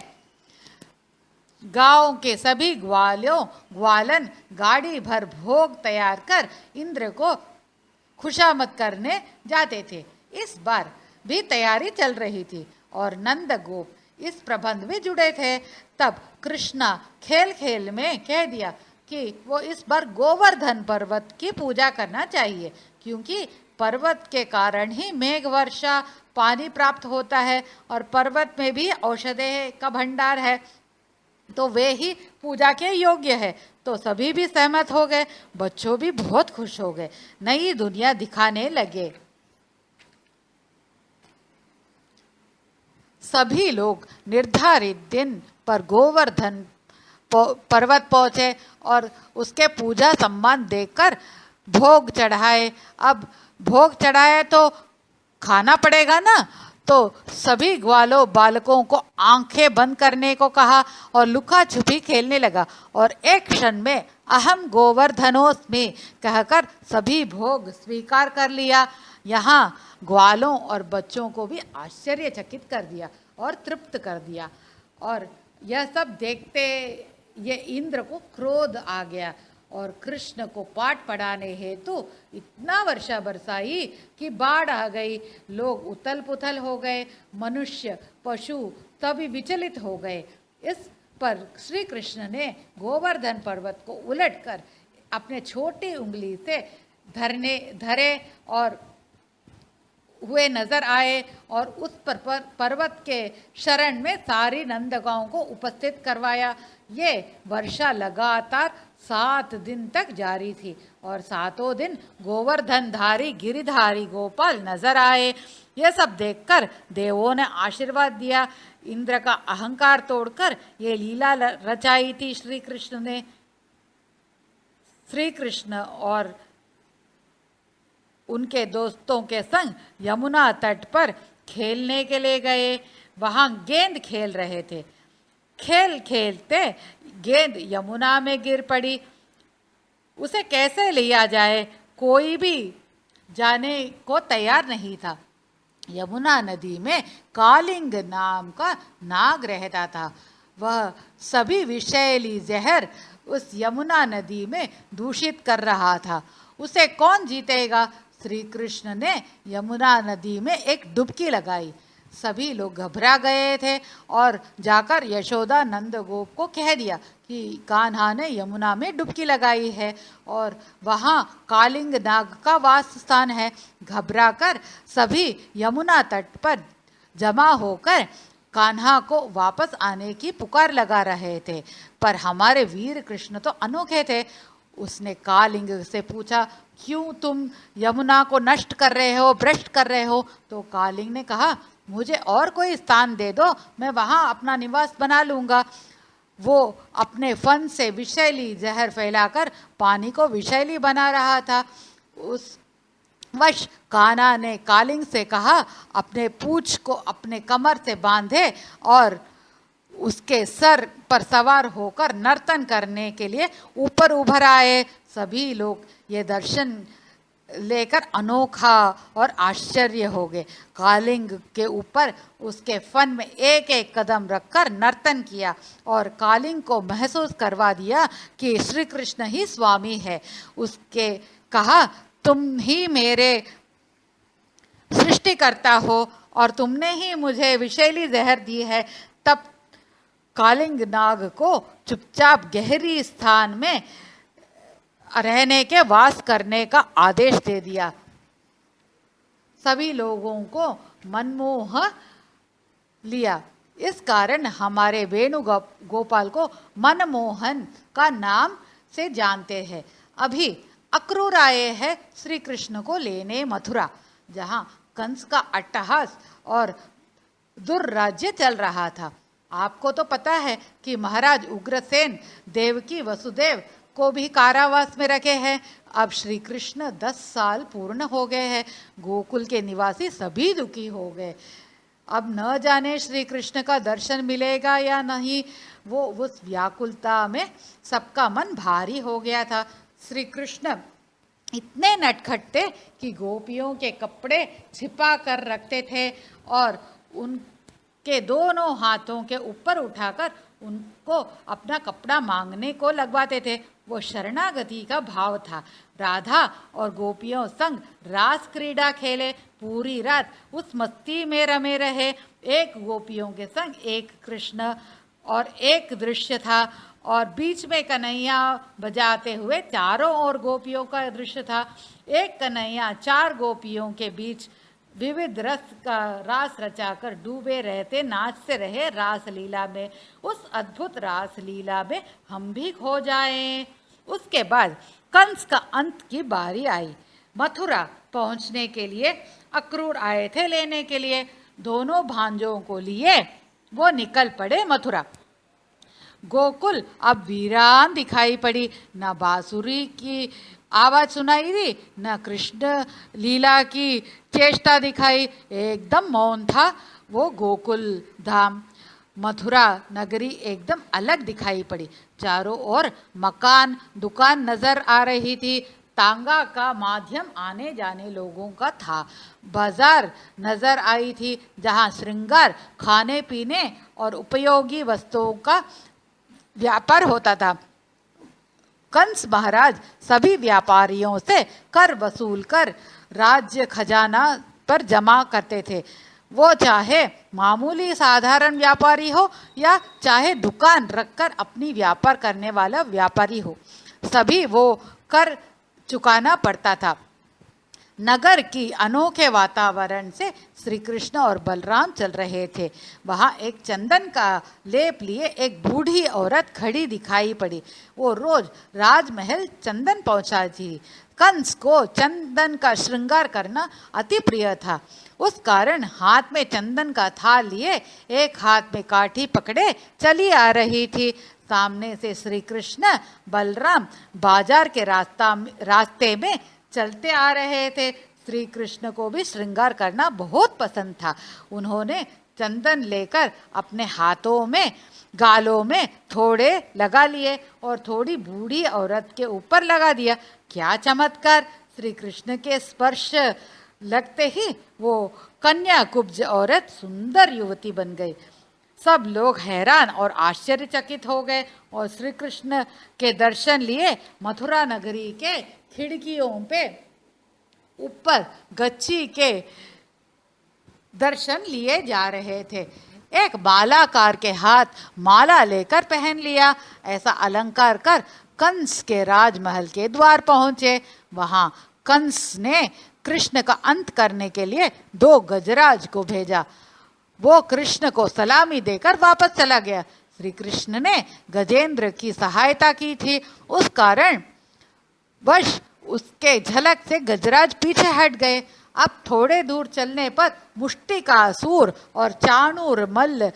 गांव के सभी ग्वालन गाड़ी भर भोग तैयार कर इंद्र को खुशामद करने जाते थे। इस बार भी तैयारी चल रही थी और नंद गोप इस प्रबंध में जुड़े थे। तब कृष्णा खेल खेल में कह दिया कि वो इस बार गोवर्धन पर्वत की पूजा करना चाहिए, क्योंकि पर्वत के कारण ही मेघ वर्षा पानी प्राप्त होता है और पर्वत में भी औषधि का भंडार है, तो वे ही पूजा के योग्य है। तो सभी भी सहमत हो गए। बच्चों भी बहुत खुश हो गए, नई दुनिया दिखाने लगे। सभी लोग निर्धारित दिन पर गोवर्धन पर्वत पहुँचे और उसके पूजा सम्मान देकर भोग चढ़ाए। अब भोग चढ़ाए तो खाना पड़ेगा ना, तो सभी ग्वालों बालकों को आंखें बंद करने को कहा और लुका छुपी खेलने लगा और एक क्षण में अहम गोवर्धनोस्मि कहकर सभी भोग स्वीकार कर लिया। यहाँ ग्वालों और बच्चों को भी आश्चर्यचकित कर दिया और तृप्त कर दिया। और यह सब देखते ये इंद्र को क्रोध आ गया और कृष्ण को पाठ पढ़ाने हेतु इतना वर्षा बरसाई कि बाढ़ आ गई। लोग उथल पुथल हो गए, मनुष्य पशु सभी विचलित हो गए। इस पर श्री कृष्ण ने गोवर्धन पर्वत को उलटकर अपने छोटी उंगली से धरे और हुए नजर आए और उस पर पर्वत के शरण में सारी नंदगांव को उपस्थित करवाया। ये वर्षा लगातार 7 दिन तक जारी थी और 7 दिन गोवर्धनधारी गिरिधारी गोपाल नजर आए। ये सब देखकर देवों ने आशीर्वाद दिया। इंद्र का अहंकार तोड़कर ये लीला रचाई थी श्री कृष्ण ने। श्री कृष्ण और उनके दोस्तों के संग यमुना तट पर खेलने के लिए गए। वहां गेंद खेल रहे थे। खेल खेलते गेंद यमुना में गिर पड़ी। उसे कैसे लिया जाए, कोई भी जाने को तैयार नहीं था। यमुना नदी में कालिंग नाम का नाग रहता था। वह सभी विषैली जहर उस यमुना नदी में दूषित कर रहा था। उसे कौन जीतेगा? श्री कृष्ण ने यमुना नदी में एक डुबकी लगाई। सभी लोग घबरा गए थे और जाकर यशोदा नंद गोप को कह दिया कि कान्हा ने यमुना में डुबकी लगाई है और वहाँ कालिंग नाग का वास स्थान है। घबराकर सभी यमुना तट पर जमा होकर कान्हा को वापस आने की पुकार लगा रहे थे। पर हमारे वीर कृष्ण तो अनोखे थे। उसने कालिंग से पूछा, क्यों तुम यमुना को नष्ट कर रहे हो, भ्रष्ट कर रहे हो? तो कालिंग ने कहा, मुझे और कोई स्थान दे दो, मैं वहाँ अपना निवास बना लूँगा। वो अपने फन से विषैली जहर फैलाकर पानी को विषैली बना रहा था। उस वश कान्हा ने कालिंग से कहा, अपने पूंछ को अपने कमर से बांधे और उसके सर पर सवार होकर नर्तन करने के लिए ऊपर उभर आए। सभी लोग ये दर्शन लेकर अनोखा और आश्चर्य हो गए। कालिंग के ऊपर उसके फन में एक एक कदम रखकर नर्तन किया और कालिंग को महसूस करवा दिया कि श्री कृष्ण ही स्वामी है। उसके कहा, तुम ही मेरे सृष्टिकर्ता हो और तुमने ही मुझे विषैली जहर दी है। तब कालिंग नाग को चुपचाप गहरी स्थान में रहने के वास करने का आदेश दे दिया। सभी लोगों को मनमोह लिया। इस कारण हमारे वेणु गोपाल को मनमोहन का नाम से जानते हैं। अभी अक्रूर आए हैं श्री कृष्ण को लेने मथुरा, जहाँ कंस का अट्टहास और दुर्राज्य चल रहा था। आपको तो पता है कि महाराज उग्रसेन देवकी वसुदेव को भी कारावास में रखे हैं। अब श्री कृष्ण 10 साल पूर्ण हो गए हैं। गोकुल के निवासी सभी दुखी हो गए। अब न जाने श्री कृष्ण का दर्शन मिलेगा या नहीं। वो उस व्याकुलता में सबका मन भारी हो गया था। श्री कृष्ण इतने नटखट थे कि गोपियों के कपड़े छिपा कर रखते थे और उनके दोनों हाथों के ऊपर उठाकर उनको अपना कपड़ा मांगने को लगवाते थे। वो शरणागति का भाव था। राधा और गोपियों संग रास क्रीड़ा खेले, पूरी रात उस मस्ती में रमे रहे। एक गोपियों के संग एक कृष्ण और एक दृश्य था और बीच में कन्हैया बजाते हुए चारों ओर गोपियों का दृश्य था। एक कन्हैया 4 गोपियों के बीच विविध रस का रास रचाकर डूबे रहते, नाचते रहे रास लीला में। उस अद्भुत रास लीला में हम भी खो जाएं। उसके बाद कंस का अंत की बारी आई। मथुरा पहुंचने के लिए अक्रूर आए थे लेने के लिए। दोनों भांजों को लिए वो निकल पड़े मथुरा। गोकुल अब वीरान दिखाई पड़ी, न बांसुरी की आवाज सुनाई दी, न कृष्ण लीला की चेष्टा दिखाई, एकदम मौन था वो गोकुल धाम। मथुरा नगरी एकदम अलग दिखाई पड़ी। चारों ओर मकान दुकान नजर आ रही थी। तांगा का माध्यम आने जाने लोगों का था। बाजार नजर आई थी जहां श्रृंगार, खाने पीने और उपयोगी वस्तुओं का व्यापार होता था। कंस महाराज सभी व्यापारियों से कर वसूल कर राज्य खजाना पर जमा करते थे। वो चाहे मामूली साधारण व्यापारी हो या चाहे दुकान रखकर अपनी व्यापार करने वाला व्यापारी हो, सभी वो कर चुकाना पड़ता था। नगर की अनोखे वातावरण से श्री कृष्ण और बलराम चल रहे थे। वहाँ एक चंदन का लेप लिए एक बूढ़ी औरत खड़ी दिखाई पड़ी। वो रोज राजमहल चंदन पहुंचाती। कंस को चंदन का श्रृंगार करना अति प्रिय था। उस कारण हाथ में चंदन का थाल लिए, एक हाथ में काठी पकड़े चली आ रही थी। सामने से श्री कृष्ण बलराम बाजार के रास्ते में चलते आ रहे थे। श्री कृष्ण को भी श्रृंगार करना बहुत पसंद था। उन्होंने चंदन लेकर अपने हाथों में गालों में थोड़े लगा लिए और थोड़ी बूढ़ी औरत के ऊपर लगा दिया। क्या चमत्कार! श्री कृष्ण के स्पर्श लगते ही वो कन्या कुब्ज औरत सुंदर युवती बन गई। सब लोग हैरान और आश्चर्यचकित हो गए और श्री कृष्ण के दर्शन लिए मथुरा नगरी के खिड़कियों पे ऊपर गच्छी के दर्शन लिए जा रहे थे। एक बालाकार के हाथ माला लेकर पहन लिया। ऐसा अलंकार कर कंस के राजमहल के द्वार पहुंचे। वहां कंस ने कृष्ण का अंत करने के लिए 2 गजराज को भेजा। वो कृष्ण को सलामी देकर वापस चला गया। श्री कृष्ण ने गजेंद्र की सहायता की थी, उस कारण वश उसके झलक से गजराज पीछे हट गए। अब थोड़े दूर चलने पर मुष्टिकासुर और चाणूर मल्ल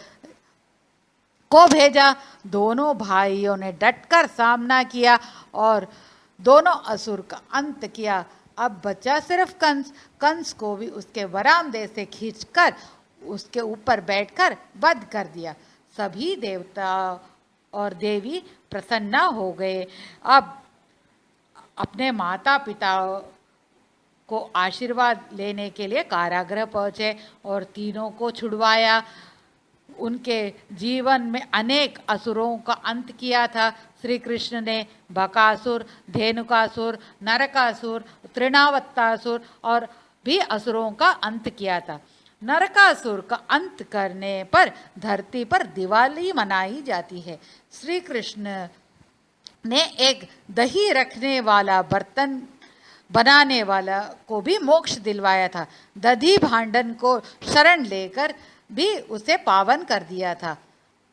को भेजा। दोनों भाइयों ने डटकर सामना किया और दोनों असुर का अंत किया। अब बचा सिर्फ कंस। कंस को भी उसके वरामदे से खींचकर उसके ऊपर बैठकर वध कर दिया। सभी देवता और देवी प्रसन्न हो गए। अब अपने माता पिता को आशीर्वाद लेने के लिए कारागृह पहुंचे और तीनों को छुड़वाया। उनके जीवन में अनेक असुरों का अंत किया था। श्री कृष्ण ने बकासुर, धेनुकासुर, नरकासुर, तृणावत्तासुर और भी असुरों का अंत किया था। नरकासुर का अंत करने पर धरती पर दिवाली मनाई जाती है। श्री कृष्ण ने एक दही रखने वाला बर्तन बनाने वाला को भी मोक्ष दिलवाया था। दधी भांडन को शरण लेकर भी उसे पावन कर दिया था।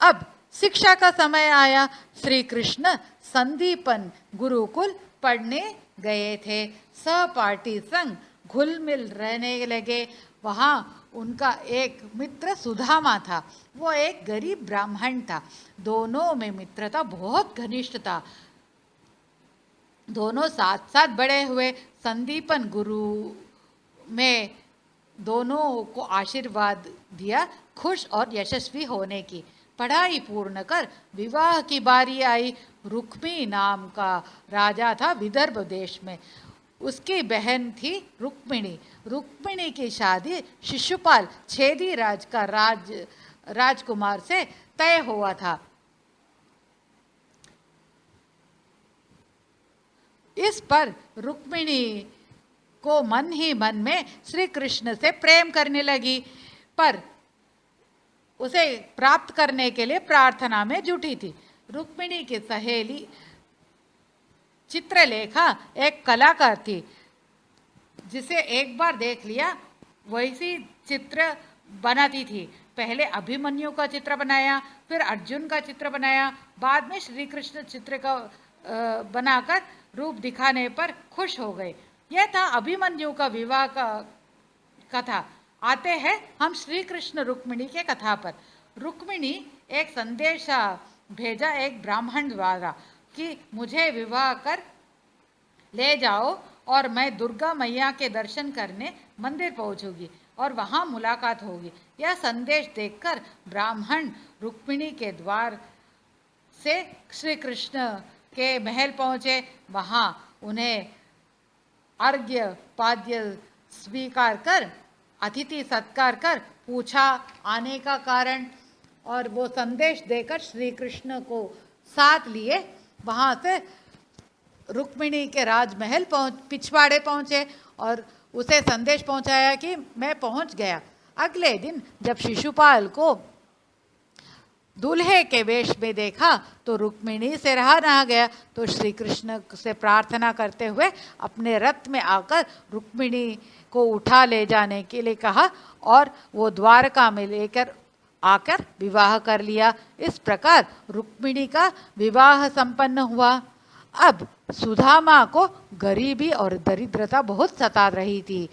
अब शिक्षा का समय आया। श्री कृष्ण संदीपन गुरुकुल पढ़ने गए थे। सहपाठी संग घुल मिल रहने लगे। वहाँ उनका एक मित्र सुदामा था। वो एक गरीब ब्राह्मण था। दोनों में मित्रता बहुत घनिष्ठ था। दोनों साथ साथ बड़े हुए। संदीपन गुरु में दोनों को आशीर्वाद दिया खुश और यशस्वी होने की। पढ़ाई पूर्ण कर विवाह की बारी आई। रुक्मी नाम का राजा था विदर्भ देश में। उसकी बहन थी रुक्मिणी। रुक्मिणी की शादी शिशुपाल छेदी राज का राजकुमार से तय हुआ था। इस पर रुक्मिणी को मन ही मन में श्री कृष्ण से प्रेम करने लगी, पर उसे प्राप्त करने के लिए प्रार्थना में जुटी थी। रुक्मिणी की सहेली चित्रलेखा एक कलाकार थी, जिसे एक बार देख लिया वैसी चित्र बनाती थी। पहले अभिमन्यु का चित्र बनाया, फिर अर्जुन का चित्र बनाया, बाद में श्री कृष्ण चित्र का बनाकर रूप दिखाने पर खुश हो गए। यह था अभिमन्यु का विवाह का कथा। आते हैं हम श्री कृष्ण रुक्मिणी के कथा पर। रुक्मिणी एक संदेशा भेजा एक ब्राह्मण द्वारा कि मुझे विवाह कर ले जाओ और मैं दुर्गा मैया के दर्शन करने मंदिर पहुंचूंगी और वहां मुलाकात होगी। यह संदेश देखकर ब्राह्मण रुक्मिणी के द्वार से श्री कृष्ण के महल पहुंचे। वहां उन्हें अर्घ्य पाद्य स्वीकार कर अतिथि सत्कार कर पूछा आने का कारण, और वो संदेश देकर श्री कृष्ण को साथ लिए वहां से रुक्मिणी के राजमहल पिछवाड़े पहुंचे और उसे संदेश पहुंचाया कि मैं पहुंच गया। अगले दिन जब शिशुपाल को दूल्हे के वेश में देखा तो रुक्मिणी से रहा ना गया, तो श्री कृष्ण से प्रार्थना करते हुए अपने रथ में आकर रुक्मिणी को उठा ले जाने के लिए कहा और वो द्वारका में लेकर आकर विवाह कर लिया। इस प्रकार रुक्मिणी का विवाह संपन्न हुआ। अब सुदामा को गरीबी और दरिद्रता बहुत सता रही थी,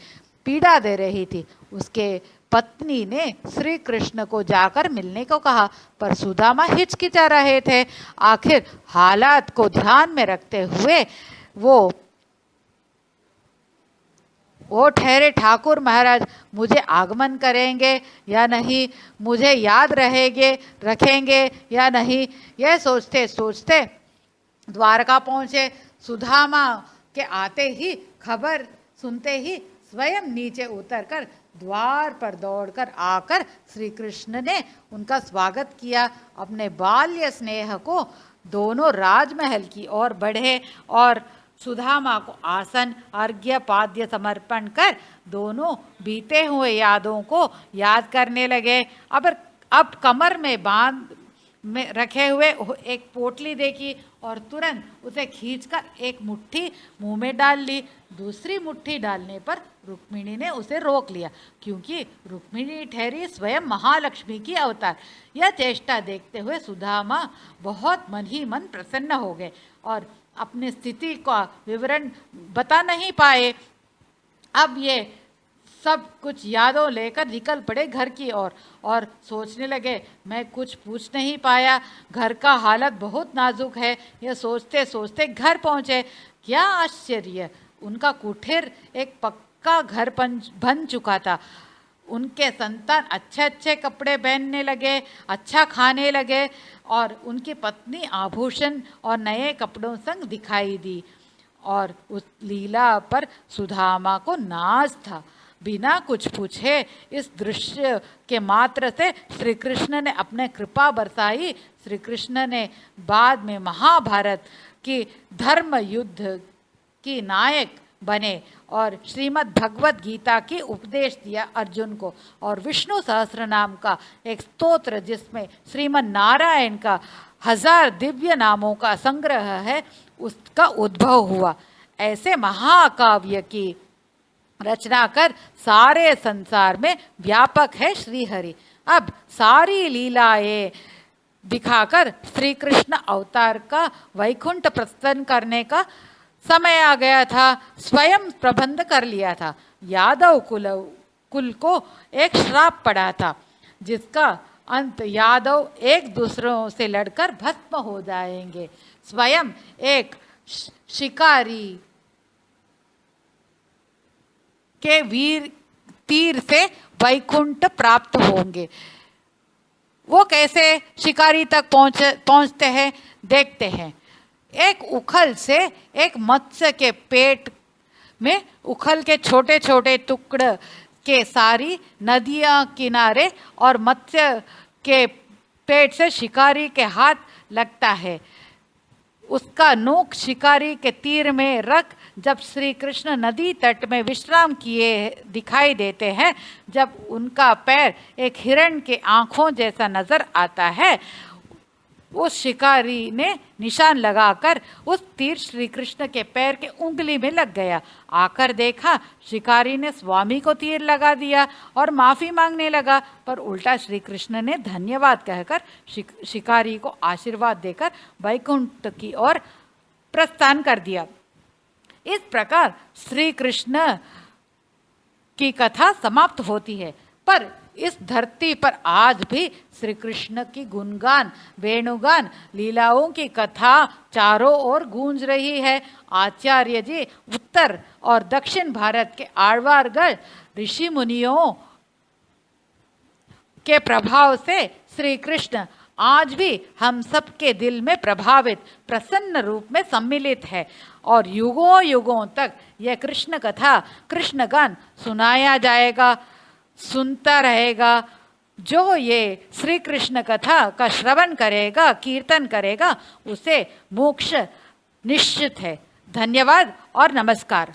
पीड़ा दे रही थी। उसके पत्नी ने श्री कृष्ण को जाकर मिलने को कहा, पर सुदामा हिचकिचा रहे थे। आखिर हालात को ध्यान में रखते हुए वो ठहरे, ठाकुर महाराज मुझे आगमन करेंगे या नहीं, मुझे याद रखेंगे या नहीं, यह सोचते सोचते द्वारका पहुंचे। सुदामा के आते ही खबर सुनते ही स्वयं नीचे उतरकर द्वार पर दौड़कर आकर श्री कृष्ण ने उनका स्वागत किया। अपने बाल्य स्नेह को दोनों राजमहल की ओर बढ़े और सुदामा को आसन अर्घ्य पाद्य समर्पण कर दोनों बीते हुए यादों को याद करने लगे। अब कमर में बांध में रखे हुए एक पोटली देखी और तुरंत उसे खींचकर एक मुट्ठी मुंह में डाल ली। दूसरी मुट्ठी डालने पर रुक्मिणी ने उसे रोक लिया, क्योंकि रुक्मिणी ठहरी स्वयं महालक्ष्मी की अवतार। यह चेष्टा देखते हुए सुदामा बहुत मन ही मन प्रसन्न हो गए और अपनी स्थिति का विवरण बता नहीं पाए। अब ये सब कुछ यादों लेकर निकल पड़े घर की ओर और सोचने लगे, मैं कुछ पूछ नहीं पाया, घर का हालत बहुत नाजुक है। यह सोचते सोचते घर पहुँचे। क्या आश्चर्य, उनका कुठेर एक पक्का घर बन चुका था। उनके संतान अच्छे अच्छे कपड़े पहनने लगे, अच्छा खाने लगे और उनकी पत्नी आभूषण और नए कपड़ों संग दिखाई दी। और उस लीला पर सुदामा को नाज था। बिना कुछ पूछे इस दृश्य के मात्र से श्री कृष्ण ने अपने कृपा बरसाई। श्री कृष्ण ने बाद में महाभारत की धर्म युद्ध की नायक बने और श्रीमद् भगवत गीता की उपदेश दिया अर्जुन को, और विष्णु सहस्त्र नाम का एक स्तोत्र जिसमें श्रीमद् नारायण का 1000 दिव्य नामों का संग्रह है, उसका उद्भव हुआ। ऐसे महाकाव्य की रचना कर सारे संसार में व्यापक है श्री हरि। अब सारी लीलाएं दिखाकर श्री कृष्ण अवतार का वैकुंठ प्रस्थान करने का समय आ गया था। स्वयं प्रबंध कर लिया था। यादव कुल को एक श्राप पड़ा था, जिसका अंत यादव एक दूसरों से लड़कर भस्म हो जाएंगे। स्वयं एक शिकारी के वीर तीर से वैकुंठ प्राप्त होंगे। वो कैसे शिकारी तक पहुंचते हैं, देखते हैं। एक उखल से एक मत्स्य के पेट में उखल के छोटे छोटे टुकड़े के सारी नदियां किनारे और मत्स्य के पेट से शिकारी के हाथ लगता है। उसका नोक शिकारी के तीर में रख जब श्री कृष्ण नदी तट में विश्राम किए दिखाई देते हैं, जब उनका पैर एक हिरण के आँखों जैसा नजर आता है, उस शिकारी ने निशान लगाकर उस तीर श्री कृष्ण के पैर के उंगली में लग गया। आकर देखा शिकारी ने स्वामी को तीर लगा दिया और माफी मांगने लगा, पर उल्टा श्री कृष्ण ने धन्यवाद कहकर शिकारी को आशीर्वाद देकर वैकुंठ की ओर प्रस्थान कर दिया। इस प्रकार श्री कृष्ण की कथा समाप्त होती है, पर इस धरती पर आज भी श्री कृष्ण की गुणगान, वेणुगान, लीलाओं की कथा चारों ओर गूंज रही है। आचार्य जी उत्तर और दक्षिण भारत के आழ்वारगढ़ ऋषि मुनियों के प्रभाव से श्री कृष्ण आज भी हम सबके दिल में प्रभावित प्रसन्न रूप में सम्मिलित है और युगों युगों तक यह कृष्ण कथा, कृष्ण गान सुनाया जाएगा, सुनता रहेगा। जो ये श्री कृष्ण कथा का श्रवण करेगा, कीर्तन करेगा, उसे मोक्ष निश्चित है। धन्यवाद और नमस्कार।